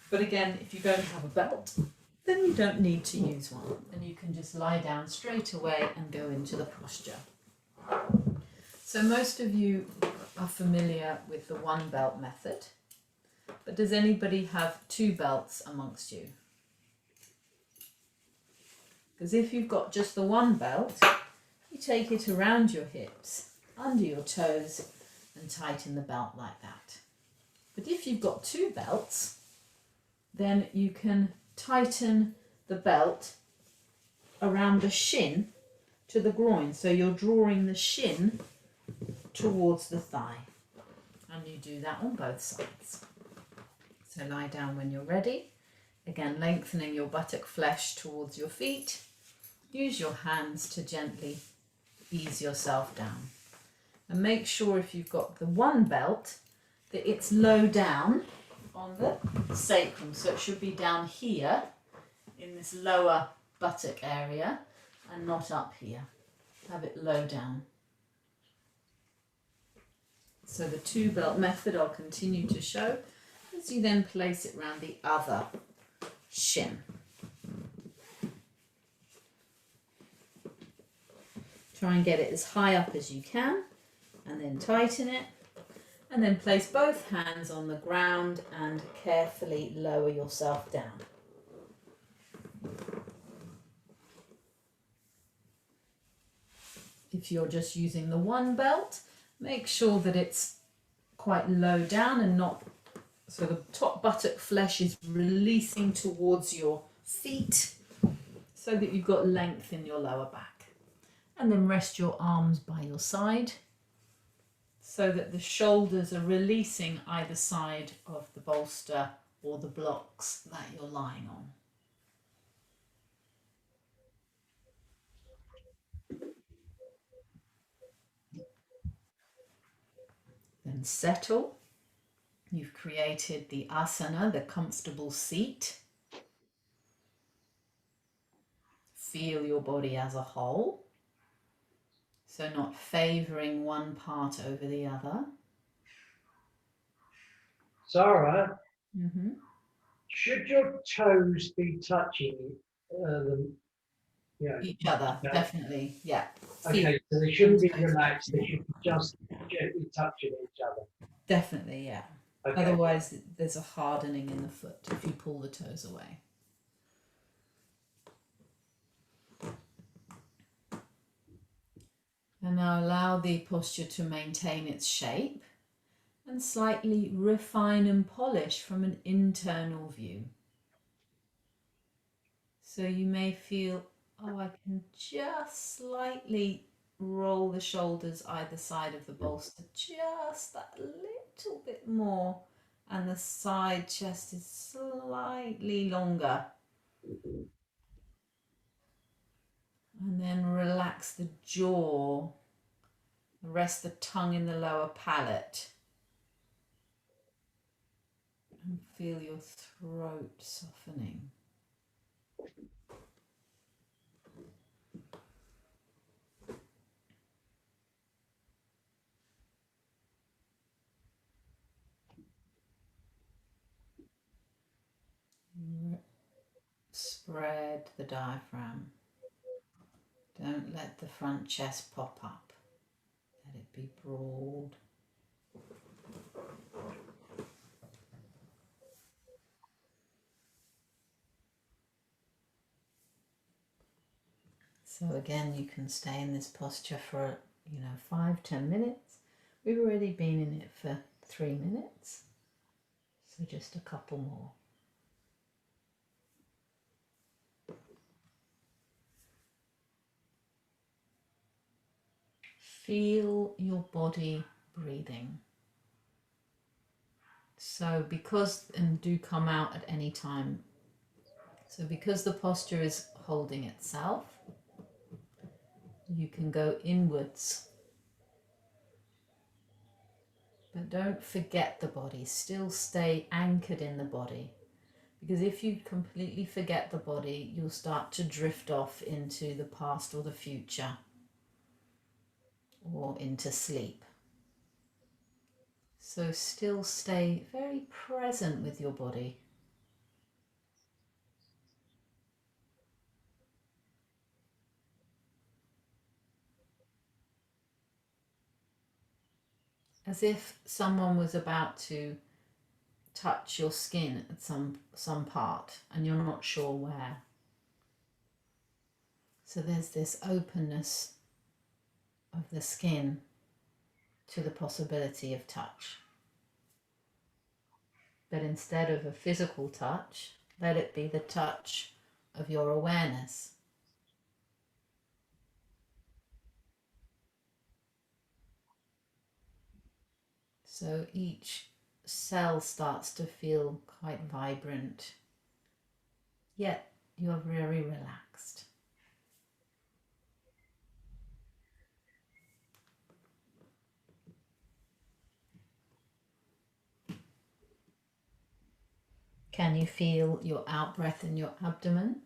But again, if you don't have a belt, then you don't need to use one. And you can just lie down straight away and go into the posture. So most of you are familiar with the one belt method. But does anybody have two belts amongst you? Because if you've got just the one belt, you take it around your hips, under your toes, and tighten the belt like that. But if you've got two belts, then you can tighten the belt around the shin to the groin. So you're drawing the shin towards the thigh. And you do that on both sides. So lie down when you're ready. Again, lengthening your buttock flesh towards your feet. Use your hands to gently ease yourself down. And make sure if you've got the one belt that it's low down on the sacrum. So it should be down here in this lower buttock area and not up here. Have it low down. So the two belt method I'll continue to show as you then place it around the other shin. Try and get it as high up as you can and then tighten it. And then place both hands on the ground and carefully lower yourself down. If you're just using the one belt, make sure that it's quite low down and not, so the top buttock flesh is releasing towards your feet so that you've got length in your lower back. And then rest your arms by your side so that the shoulders are releasing either side of the bolster or the blocks that you're lying on. Then settle. You've created the asana, the comfortable seat. Feel your body as a whole. So not favouring one part over the other. Sarah, Mm-hmm. should your toes be touching them? Yeah. Each other, Yeah. definitely, yeah. Okay, so they shouldn't be relaxed. They should be just gently touching each other. Definitely, yeah. Okay. Otherwise, there's a hardening in the foot if you pull the toes away. And now allow the posture to maintain its shape and slightly refine and polish from an internal view. So you may feel, oh, I can just slightly roll the shoulders either side of the bolster, just that little bit more, and the side chest is slightly longer. And then relax the jaw, rest the tongue in the lower palate, and feel your throat softening. Spread the diaphragm. Don't let the front chest pop up. Let it be broad. So again, you can stay in this posture for, 5-10 minutes. We've already been in it for 3 minutes. So just a couple more. Feel your body breathing. So because, and do come out at any time, So because the posture is holding itself, you can go inwards. But don't forget the body, still stay anchored in the body. Because if you completely forget the body, you'll start to drift off into the past or the future, or into sleep. So still stay very present with your body. As if someone was about to touch your skin at some part and you're not sure where. So there's this openness of the skin to the possibility of touch. But instead of a physical touch, let it be the touch of your awareness. So each cell starts to feel quite vibrant, yet you're very relaxed. Can you feel your out-breath in your abdomen?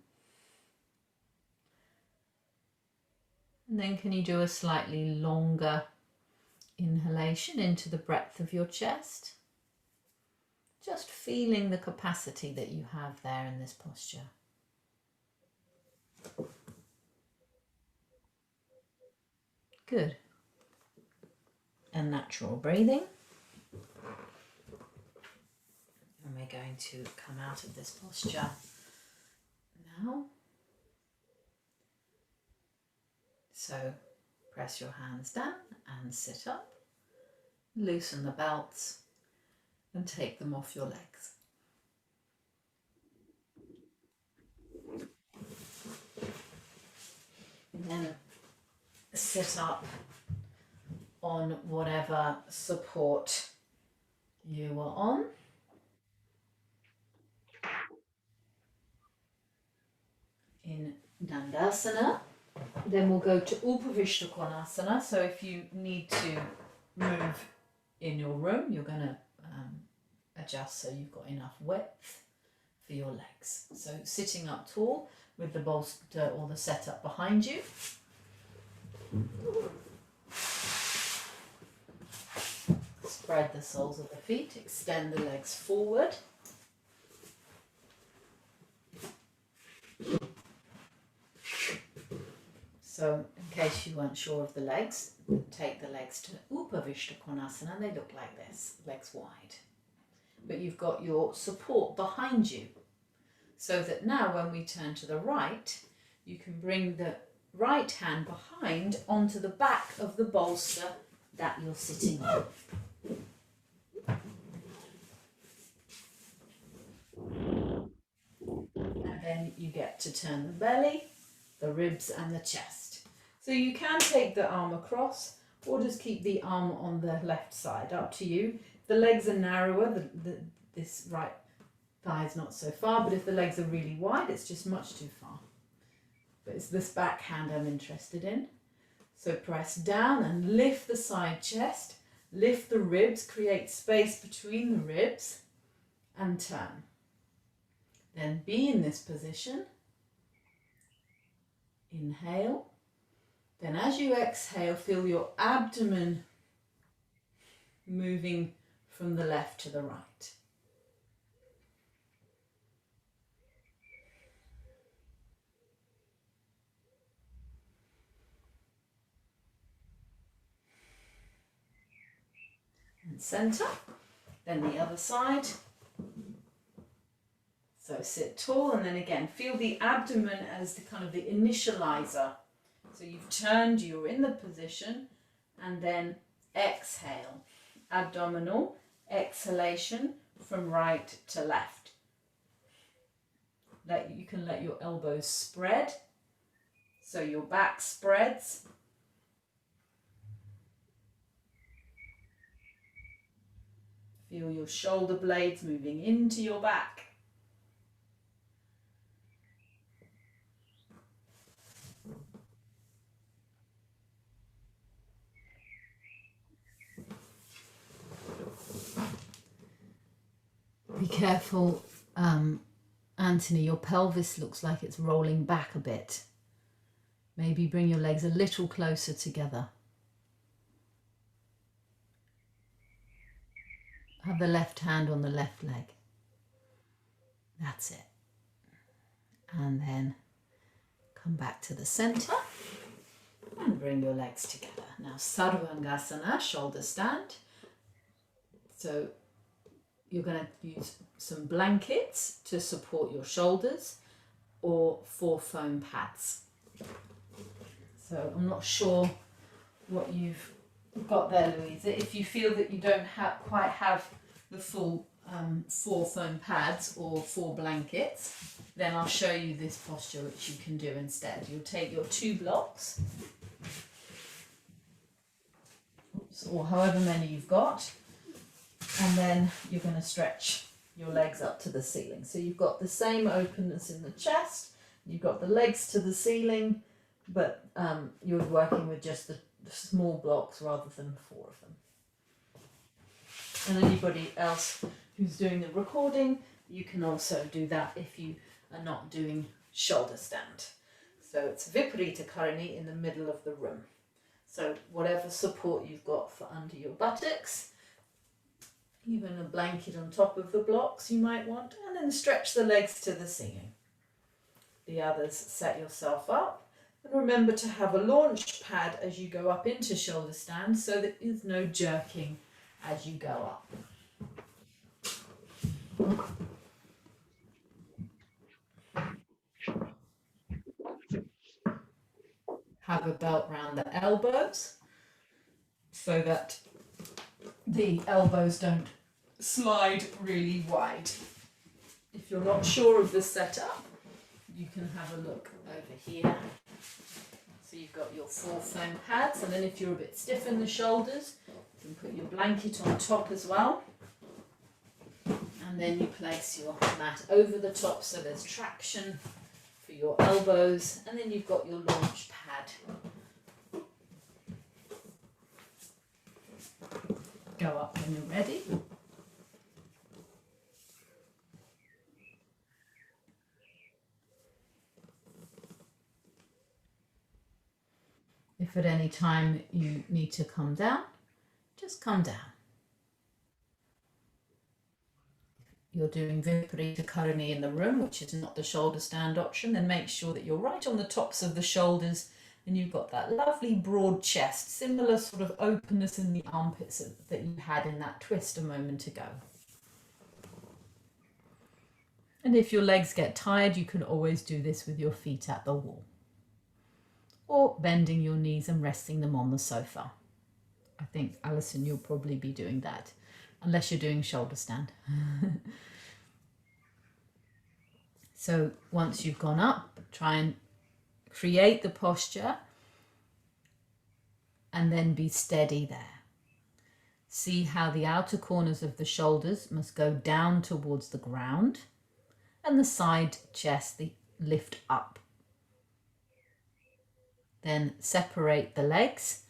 And then can you do a slightly longer inhalation into the breadth of your chest? Just feeling the capacity that you have there in this posture. Good. And natural breathing. And we're going to come out of this posture now. So press your hands down and sit up. Loosen the belts and take them off your legs. And then sit up on whatever support you are on. In Dandasana. Then we'll go to Upavishta Konasana. So if you need to move in your room, you're going to adjust so you've got enough width for your legs. So sitting up tall with the bolster or the setup behind you. Spread the soles of the feet, extend the legs forward. So in case you weren't sure of the legs, take the legs to Upavishta Konasana and they look like this, legs wide. But you've got your support behind you. So that now when we turn to the right, you can bring the right hand behind onto the back of the bolster that you're sitting on. And then you get to turn the belly, the ribs and the chest. So you can take the arm across or just keep the arm on the left side, up to you. The legs are narrower, this right thigh is not so far, but if the legs are really wide, it's just much too far. But it's this back hand I'm interested in. So press down and lift the side chest, lift the ribs, create space between the ribs and turn. Then be in this position. Inhale. Then as you exhale, feel your abdomen moving from the left to the right. And center. Then the other side. So sit tall and then again feel the abdomen as the kind of the initializer. So you've turned, you're in the position, and then exhale. Abdominal exhalation from right to left. You can let your elbows spread, so your back spreads. Feel your shoulder blades moving into your back. Be careful, Anthony, your pelvis looks like it's rolling back a bit. Maybe bring your legs a little closer together. Have the left hand on the left leg. That's it. And then come back to the center and bring your legs together. Now, Sarvangasana, shoulder stand. So you're going to use some blankets to support your shoulders or 4 foam pads. So I'm not sure what you've got there, Louisa. If you feel that you don't quite have the full 4 foam pads or 4 blankets, then I'll show you this posture which you can do instead. You'll take your 2 blocks, or however many you've got, and then you're going to stretch your legs up to the ceiling. So you've got the same openness in the chest, you've got the legs to the ceiling, but you're working with just the small blocks rather than 4 of them. And anybody else who's doing the recording, you can also do that if you are not doing shoulder stand. So it's Viparita Karani in the middle of the room. So whatever support you've got for under your buttocks, even a blanket on top of the blocks you might want, and then stretch the legs to the ceiling. The others, set yourself up, and remember to have a launch pad as you go up into shoulder stand so that there's no jerking as you go up. Have a belt round the elbows so that the elbows don't slide really wide. If you're not sure of the setup, you can have a look over here. So you've got your 4 foam pads, and then if you're a bit stiff in the shoulders, you can put your blanket on top as well. And then you place your mat over the top so there's traction for your elbows, and then you've got your launch pad. Go up when you're ready. If at any time you need to come down, just come down. You're doing Viparita Karani in the room, which is not the shoulder stand option, then make sure that you're right on the tops of the shoulders and you've got that lovely broad chest, similar sort of openness in the armpits that you had in that twist a moment ago. And if your legs get tired, you can always do this with your feet at the wall, or bending your knees and resting them on the sofa. I think, Alison, you'll probably be doing that, unless you're doing shoulder stand. So once you've gone up, try and create the posture and then be steady there. See how the outer corners of the shoulders must go down towards the ground and the side chest lift up. Then separate the legs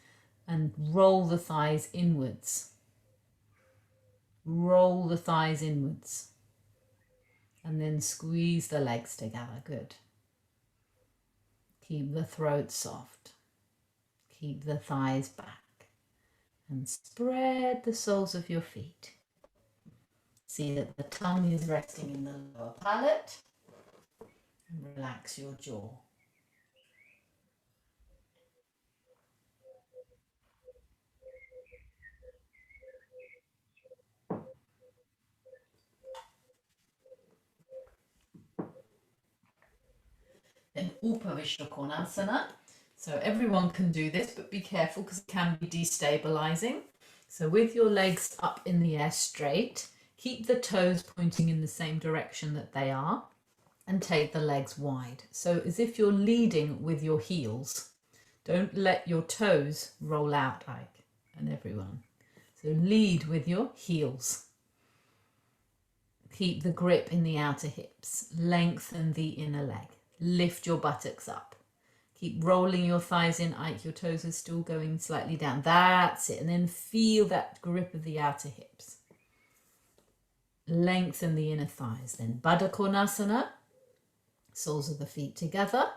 and roll the thighs inwards. Roll the thighs inwards. And then squeeze the legs together. Good. Keep the throat soft. Keep the thighs back. And spread the soles of your feet. See that the tongue is resting in the lower palate. And relax your jaw. Then Upavishta Konasana. So everyone can do this, but be careful because it can be destabilizing. So with your legs up in the air straight, keep the toes pointing in the same direction that they are and take the legs wide. So as if you're leading with your heels. Don't let your toes roll out and everyone. So lead with your heels. Keep the grip in the outer hips. Lengthen the inner leg. Lift your buttocks up. Keep rolling your thighs in, Ike. Your toes are still going slightly down. That's it. And then feel that grip of the outer hips. lengthen the inner thighs. Then Baddha Konasana, soles of the feet together,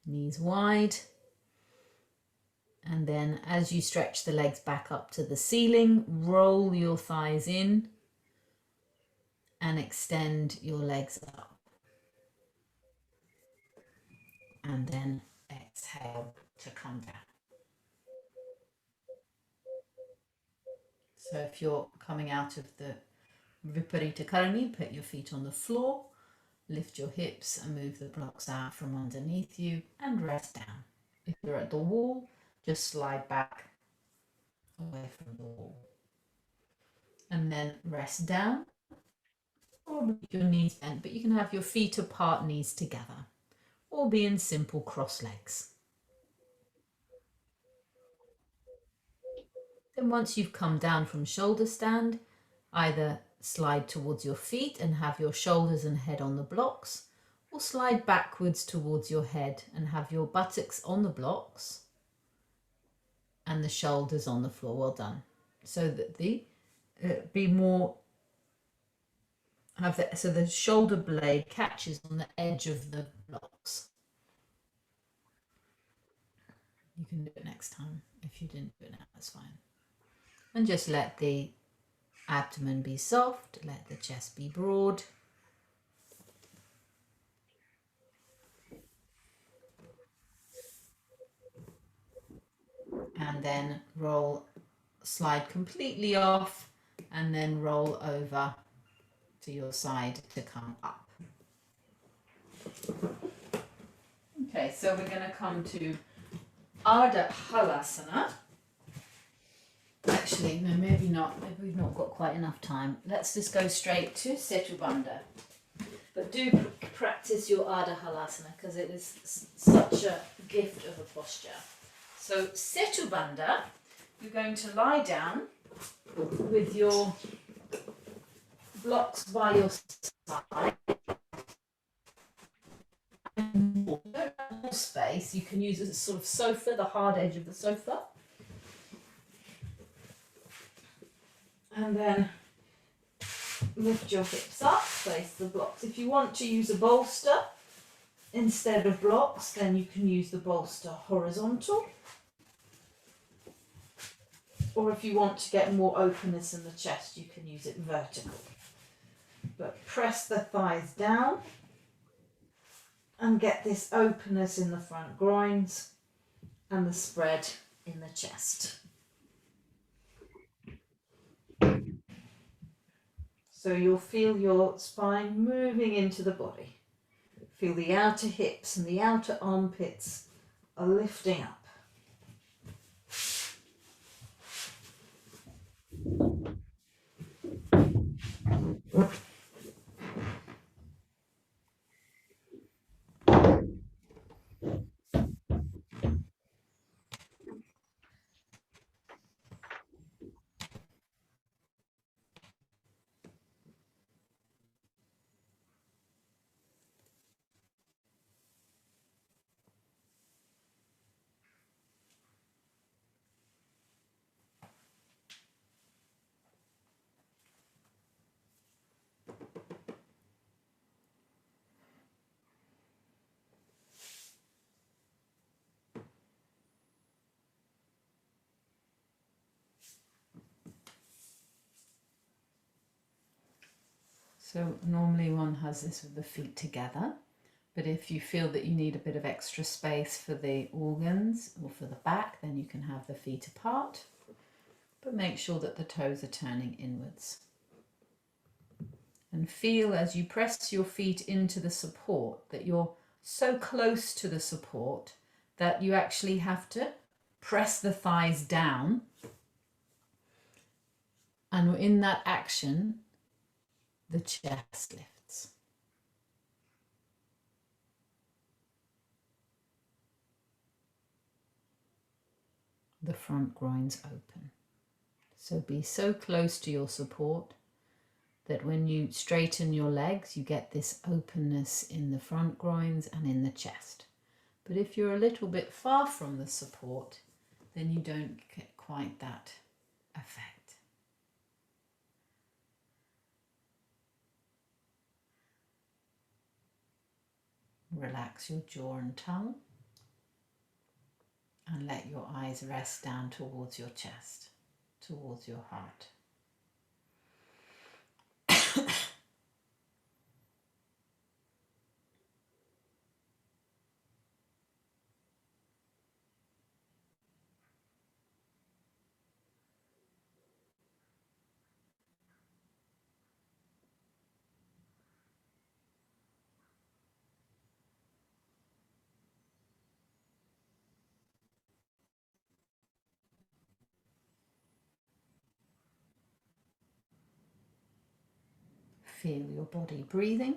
knees wide. And then as you stretch the legs back up to the ceiling, roll your thighs in and extend your legs up. And then exhale to come down. So if you're coming out of the Viparita Karani, put your feet on the floor, lift your hips and move the blocks out from underneath you and rest down. If you're at the wall, just slide back away from the wall. And then rest down, or with your knees bent, but you can have your feet apart, knees together, or be in simple cross legs. Then once you've come down from shoulder stand, either slide towards your feet and have your shoulders and head on the blocks, or slide backwards towards your head and have your buttocks on the blocks and the shoulders on the floor. Well done. So that the so the shoulder blade catches on the edge of the blocks. You can do it next time. If you didn't do it now, that's fine. And just let the abdomen be soft, let the chest be broad. And then slide completely off and then roll over to your side to come up. Okay, so we're going to come to Ardha Halasana. Actually, no, maybe not. Maybe we've not got quite enough time. Let's just go straight to Setu Bandha. But do practice your Ardha Halasana because it is such a gift of a posture. So Setu Bandha, you're going to lie down with your blocks by your side. Don't have more space. You can use a sort of sofa, the hard edge of the sofa. And then lift your hips up, face the blocks. If you want to use a bolster instead of blocks, then you can use the bolster horizontal. Or if you want to get more openness in the chest, you can use it vertical. But press the thighs down and get this openness in the front groins and the spread in the chest. So you'll feel your spine moving into the body. Feel the outer hips and the outer armpits are lifting up. So normally one has this with the feet together, but if you feel that you need a bit of extra space for the organs or for the back, then you can have the feet apart, but make sure that the toes are turning inwards. And feel as you press your feet into the support that you're so close to the support that you actually have to press the thighs down. And in that action, the chest lifts. The front groins open. So be so close to your support that when you straighten your legs, you get this openness in the front groins and in the chest. But if you're a little bit far from the support, then you don't get quite that effect. Relax your jaw and tongue and let your eyes rest down towards your chest, towards your heart. Feel your body breathing.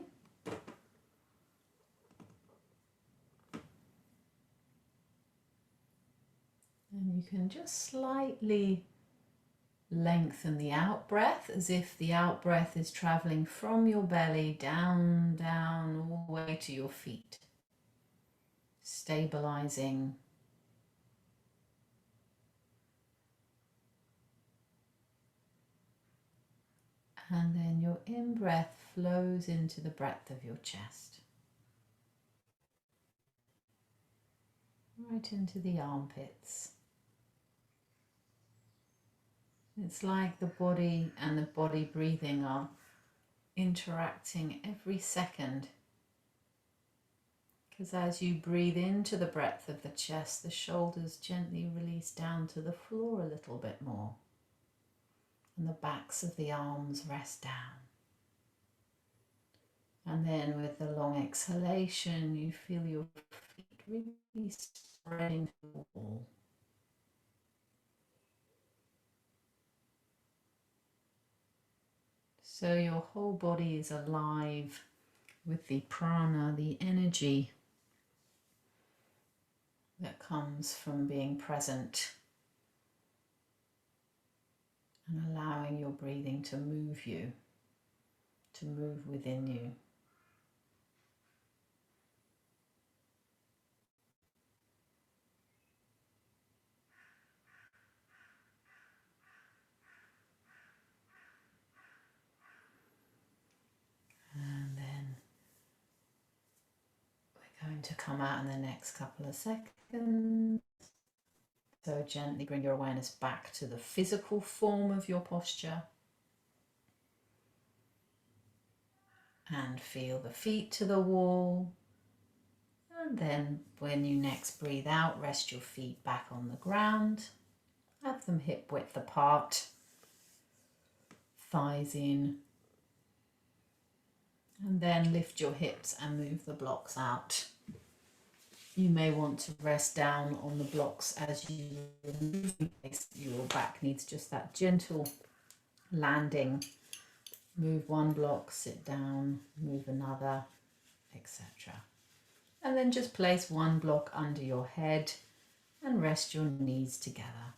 And you can just slightly lengthen the out breath as if the out breath is traveling from your belly down, down, all the way to your feet, stabilizing. And then your in-breath flows into the breadth of your chest, right into the armpits. It's like the body and the body breathing are interacting every second. Because as you breathe into the breadth of the chest, the shoulders gently release down to the floor a little bit more. And the backs of the arms rest down. And then with the long exhalation, you feel your feet really spreading to the wall. So your whole body is alive with the prana, the energy that comes from being present and allowing your breathing to move you, to move within you. And then we're going to come out in the next couple of seconds. So gently bring your awareness back to the physical form of your posture. And feel the feet to the wall. And then when you next breathe out, rest your feet back on the ground. Have them hip width apart. Thighs in. And then lift your hips and move the blocks out. You may want to rest down on the blocks as you move. Your back needs just that gentle landing. Move one block, sit down, move another, etc. And then just place one block under your head and rest your knees together.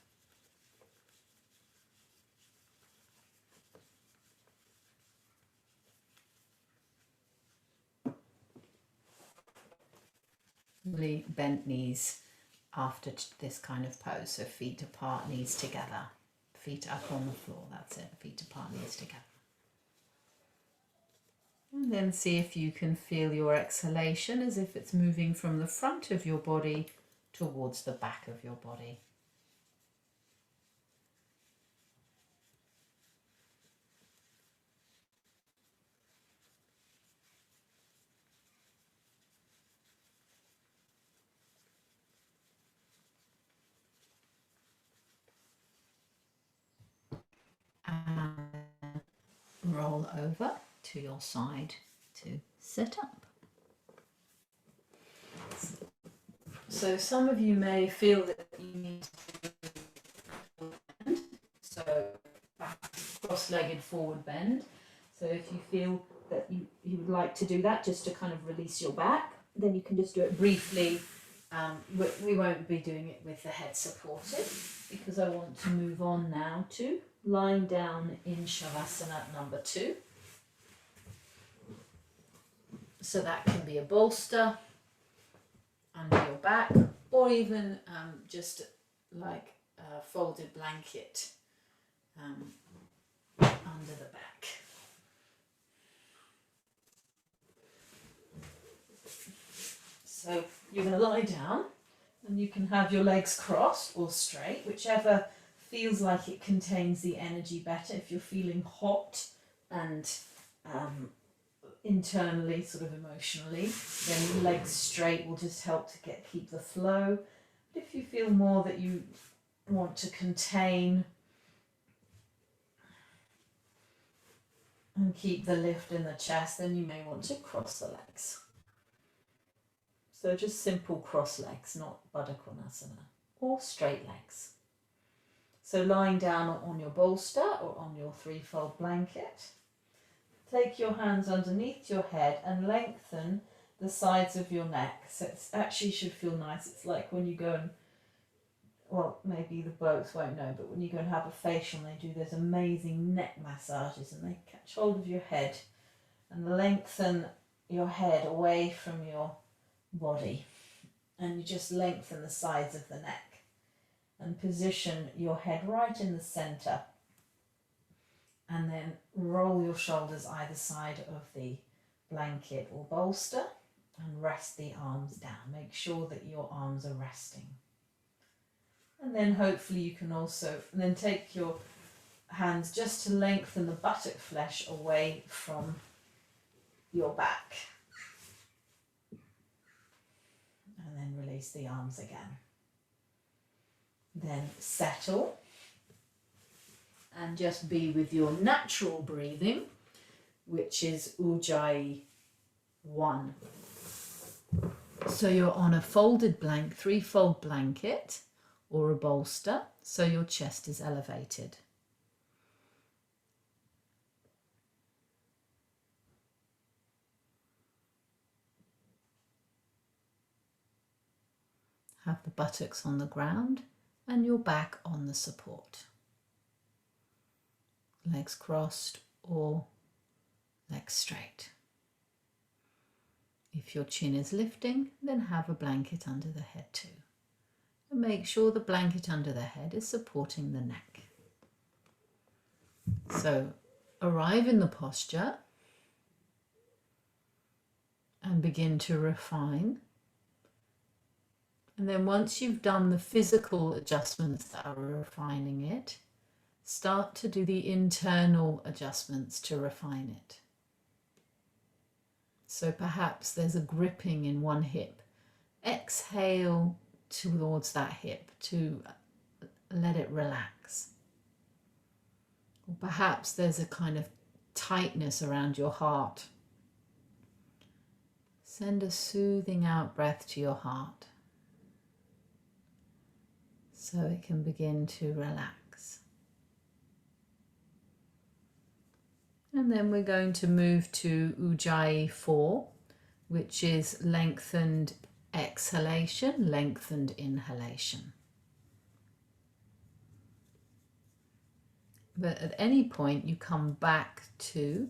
Really bent knees after this kind of pose. So feet apart, knees together. Feet up on the floor, that's it. Feet apart, knees together. And then see if you can feel your exhalation as if it's moving from the front of your body towards the back of your body. And roll over to your side to sit up. So some of you may feel that you need to bend, so cross-legged forward bend. So if you feel that you would like to do that just to kind of release your back, then you can just do it briefly. We won't be doing it with the head supported because I want to move on now to lying down in Shavasana number 2. So that can be a bolster under your back, or even just like a folded blanket under the back. So you're going to lie down and you can have your legs crossed or straight, whichever feels like it contains the energy better. If you're feeling hot and internally, sort of emotionally, then legs straight will just help to keep the flow. But if you feel more that you want to contain and keep the lift in the chest, then you may want to cross the legs. So just simple cross legs, not Baddha Konasana, or straight legs. So lying down on your bolster or on your threefold blanket, take your hands underneath your head and lengthen the sides of your neck. So it actually should feel nice. It's like when you go and, well, maybe the blokes won't know, but when you go and have a facial and they do those amazing neck massages and they catch hold of your head and lengthen your head away from your body, and you just lengthen the sides of the neck and position your head right in the center, and then roll your shoulders either side of the blanket or bolster and rest the arms down. Make sure that your arms are resting, and then hopefully you can also then take your hands just to lengthen the buttock flesh away from your back. And then release the arms again. Then settle and just be with your natural breathing, which is Ujjayi 1. So you're on a folded threefold blanket or a bolster, so your chest is elevated. Have the buttocks on the ground and your back on the support. Legs crossed or legs straight. If your chin is lifting, then have a blanket under the head too. And make sure the blanket under the head is supporting the neck. So arrive in the posture and begin to refine. And then once you've done the physical adjustments that are refining it, start to do the internal adjustments to refine it. So perhaps there's a gripping in one hip. Exhale towards that hip to let it relax. Or perhaps there's a kind of tightness around your heart. Send a soothing out breath to your heart, so it can begin to relax. And then we're going to move to Ujjayi 4, which is lengthened exhalation, lengthened inhalation. But at any point you come back to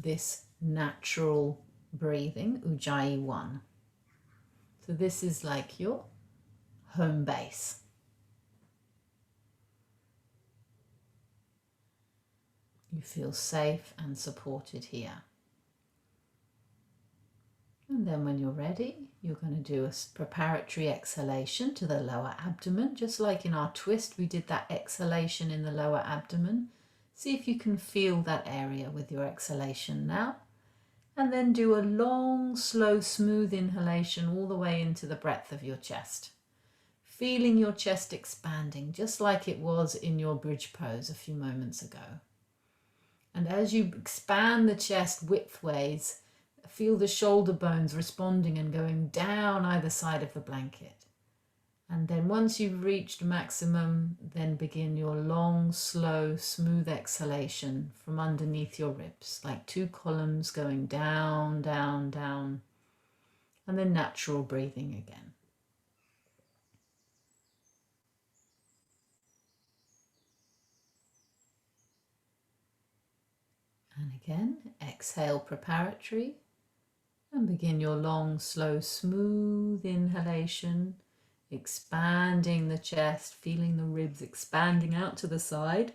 this natural breathing, Ujjayi 1. So this is like your home base. You feel safe and supported here. And then when you're ready, you're going to do a preparatory exhalation to the lower abdomen. Just like in our twist, we did that exhalation in the lower abdomen. See if you can feel that area with your exhalation now. And then do a long, slow, smooth inhalation all the way into the breadth of your chest. Feeling your chest expanding, just like it was in your bridge pose a few moments ago. And as you expand the chest widthways, feel the shoulder bones responding and going down either side of the blanket. And then once you've reached maximum, then begin your long, slow, smooth exhalation from underneath your ribs, like 2 columns going down, down, down, and then natural breathing again. And again, exhale preparatory and begin your long, slow, smooth inhalation, expanding the chest, feeling the ribs expanding out to the side.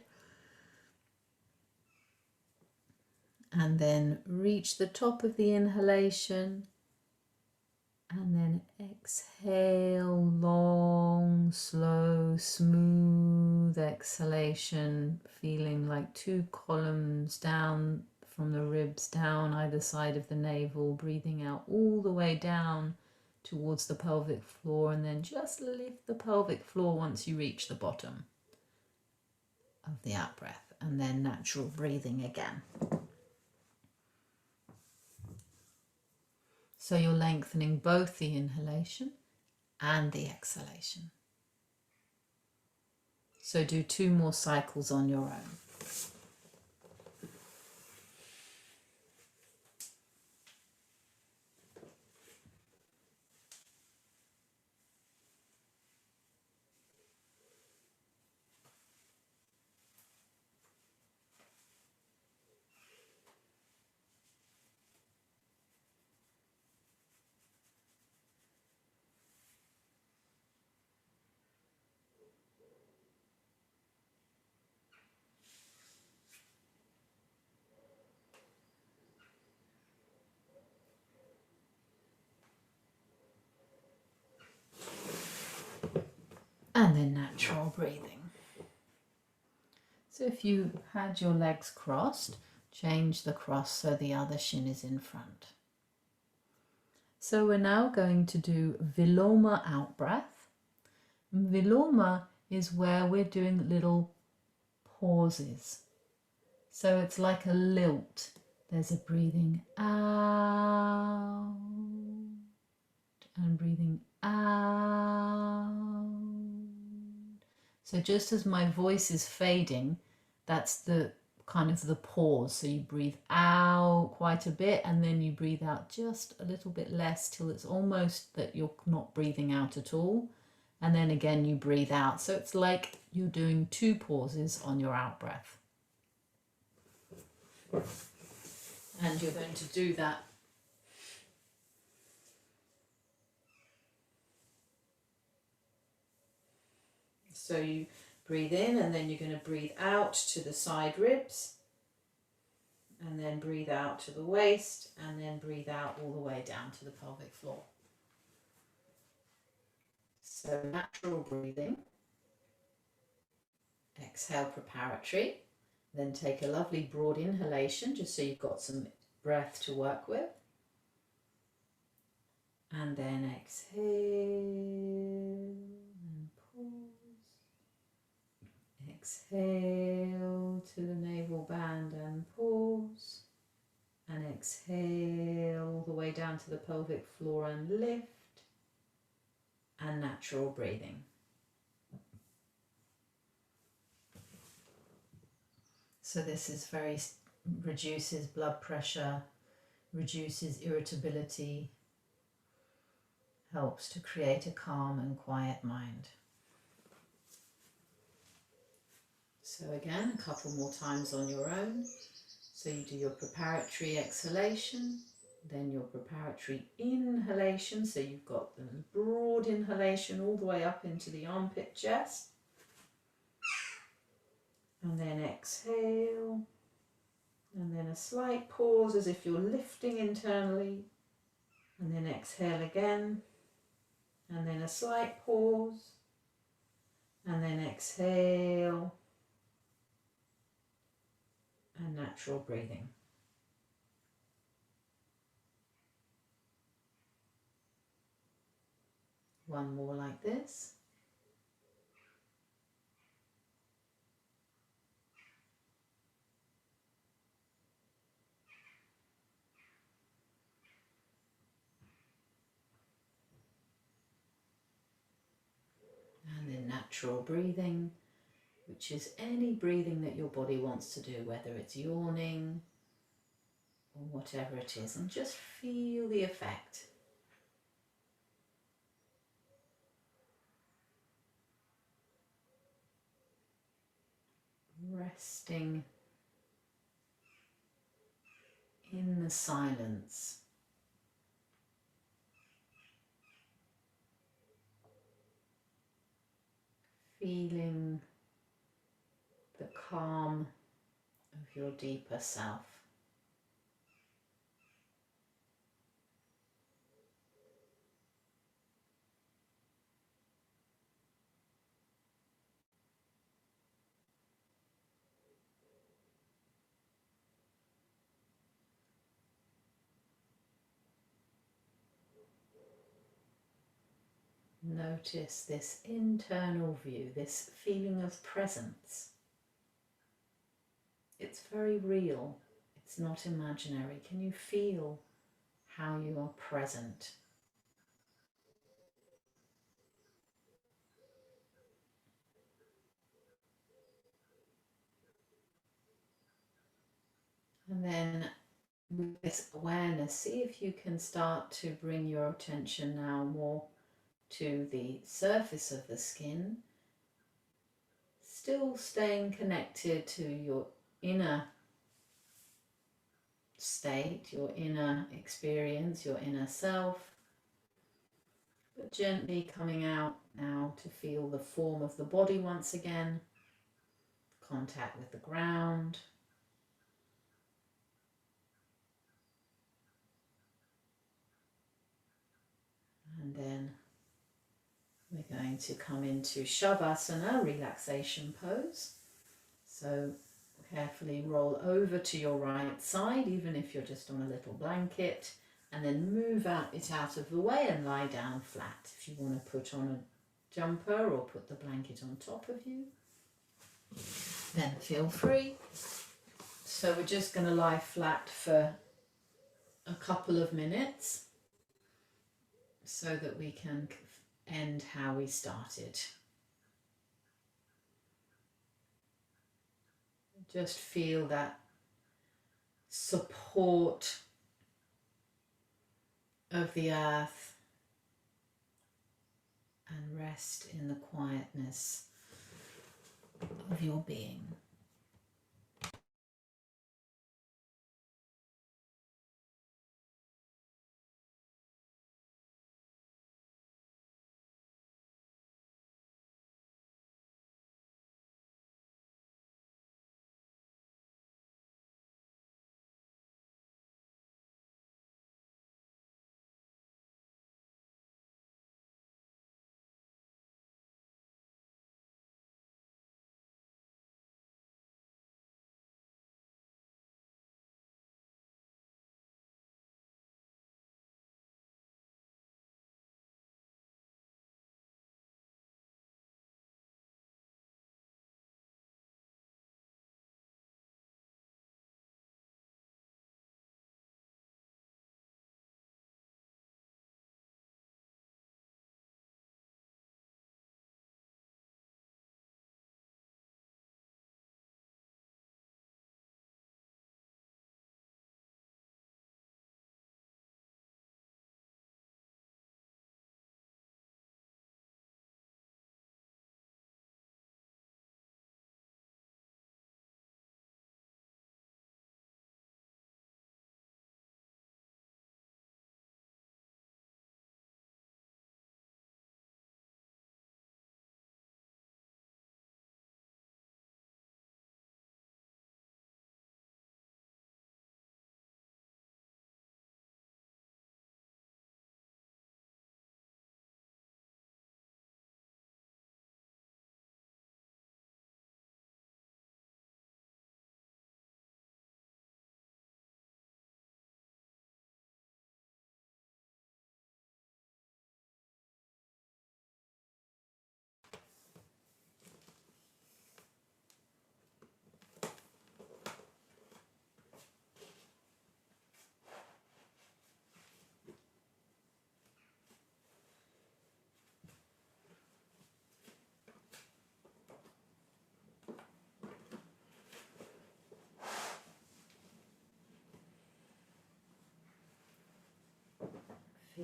And then reach the top of the inhalation And then exhale, long, slow, smooth exhalation, feeling like 2 columns down from the ribs, down either side of the navel, breathing out all the way down towards the pelvic floor, and then just lift the pelvic floor once you reach the bottom of the out breath, and then natural breathing again. So you're lengthening both the inhalation and the exhalation. So do 2 more cycles on your own. And then natural breathing. So if you had your legs crossed, change the cross so the other shin is in front. So we're now going to do Viloma out breath. Viloma is where we're doing little pauses. So it's like a lilt. There's a breathing out and breathing out. So just as my voice is fading, that's the kind of the pause. So you breathe out quite a bit and then you breathe out just a little bit less till it's almost that you're not breathing out at all. And then again you breathe out. So it's like you're doing 2 pauses on your out breath. And you're going to do that so you breathe in and then you're going to breathe out to the side ribs and then breathe out to the waist and then breathe out all the way down to the pelvic floor. So natural breathing, exhale preparatory, then take a lovely broad inhalation just so you've got some breath to work with. And then exhale and pause. Exhale to the navel band and pause. And exhale all the way down to the pelvic floor and lift. And natural breathing. So this is reduces blood pressure, reduces irritability, helps to create a calm and quiet mind. So again, a couple more times on your own. So you do your preparatory exhalation, then your preparatory inhalation. So you've got the broad inhalation all the way up into the armpit chest. And then exhale. And then a slight pause as if you're lifting internally. And then exhale again. And then a slight pause. And then exhale. And natural breathing. One more like this. And then natural breathing, which is any breathing that your body wants to do, whether it's yawning or whatever it is, and just feel the effect. Resting in the silence. Feeling the calm of your deeper self. Notice this internal view, this feeling of presence. It's very real. It's not imaginary. Can you feel how you are present? And then with this awareness, see if you can start to bring your attention now more to the surface of the skin, still staying connected to your inner state, your inner experience, your inner self, but gently coming out now to feel the form of the body once again, contact with the ground. And then we're going to come into Shavasana, relaxation pose. So carefully roll over to your right side, even if you're just on a little blanket, and then move it out of the way and lie down flat. If you want to put on a jumper or put the blanket on top of you, then feel free. So we're just going to lie flat for a couple of minutes so that we can end how we started. Just feel that support of the earth and rest in the quietness of your being.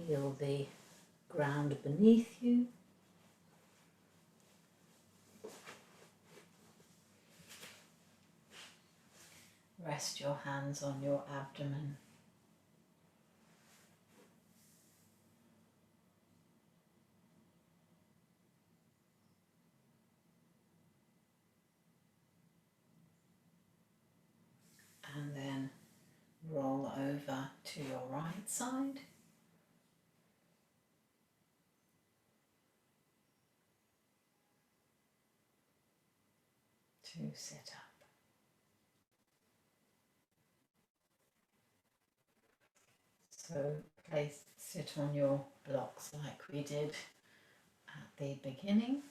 Feel the ground beneath you. Rest your hands on your abdomen. And then roll over to your right side. To sit up. So sit on your blocks like we did the beginning,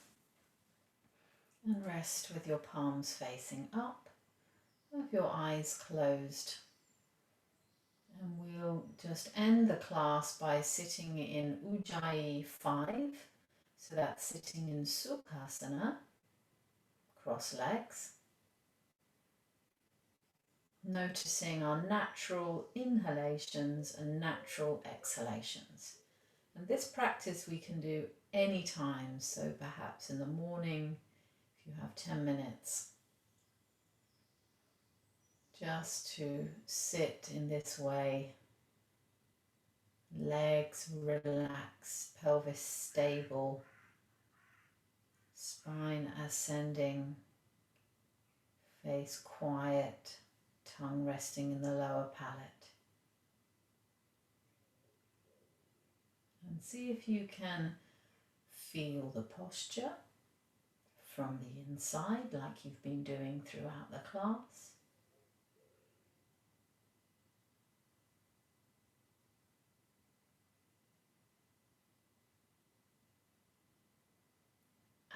and rest with your palms facing up, with your eyes closed. And we'll just end the class by sitting in Ujjayi 5. So that's sitting in Sukhasana, cross legs. Noticing our natural inhalations and natural exhalations. And this practice we can do anytime, so perhaps in the morning, if you have 10 minutes, just to sit in this way, legs relaxed, pelvis stable, spine ascending, face quiet, tongue resting in the lower palate. And see if you can feel the posture from the inside, like you've been doing throughout the class.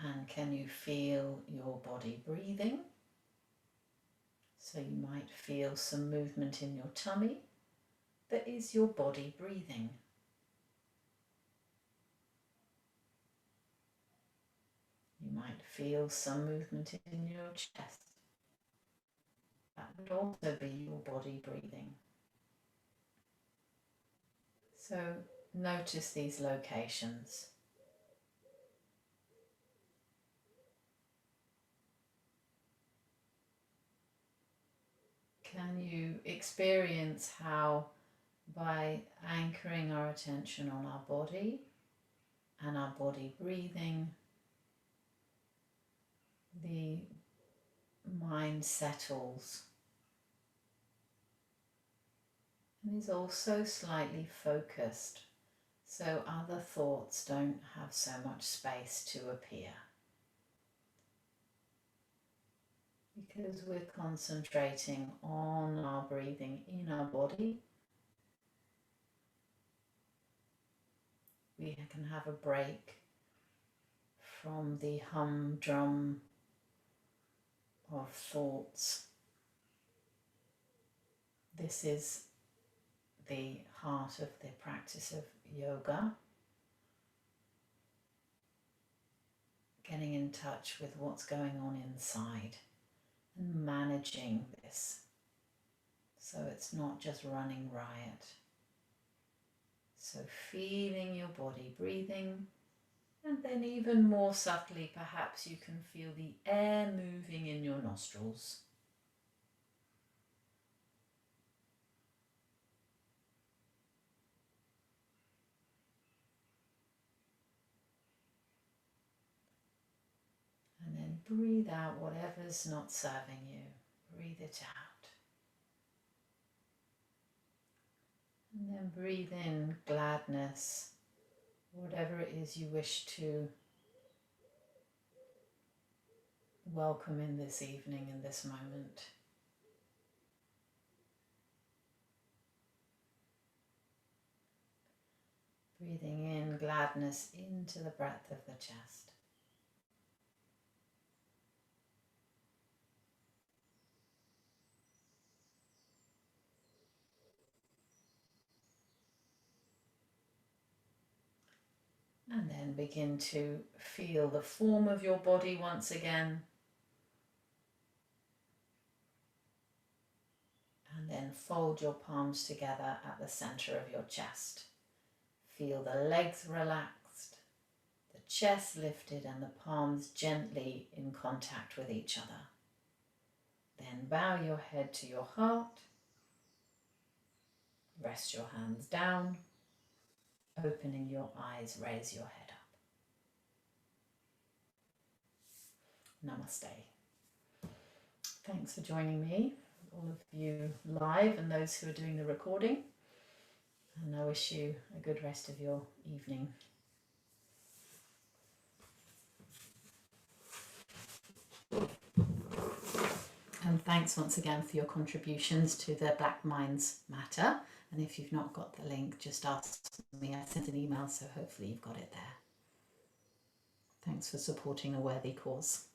And can you feel your body breathing? So you might feel some movement in your tummy. That is your body breathing. You might feel some movement in your chest. That would also be your body breathing. So notice these locations. Can you experience how by anchoring our attention on our body and our body breathing, the mind settles and is also slightly focused, so other thoughts don't have so much space to appear. Because we're concentrating on our breathing in our body, we can have a break from the humdrum of thoughts. This is the heart of the practice of yoga, getting in touch with what's going on inside and managing this so it's not just running riot. So feeling your body breathing, and then even more subtly perhaps you can feel the air moving in your nostrils. And then breathe out whatever's not serving you. Breathe it out. And then breathe in gladness, whatever it is you wish to welcome in this evening, in this moment. Breathing in gladness into the breadth of the chest. And then begin to feel the form of your body once again. And then fold your palms together at the center of your chest. Feel the legs relaxed, the chest lifted and the palms gently in contact with each other. Then bow your head to your heart. Rest your hands down. Opening your eyes, raise your head up. Namaste. Thanks for joining me, all of you live and those who are doing the recording. And I wish you a good rest of your evening. And thanks once again for your contributions to the Black Minds Matter. And if you've not got the link, just ask me. I sent an email, so hopefully you've got it there. Thanks for supporting a worthy cause.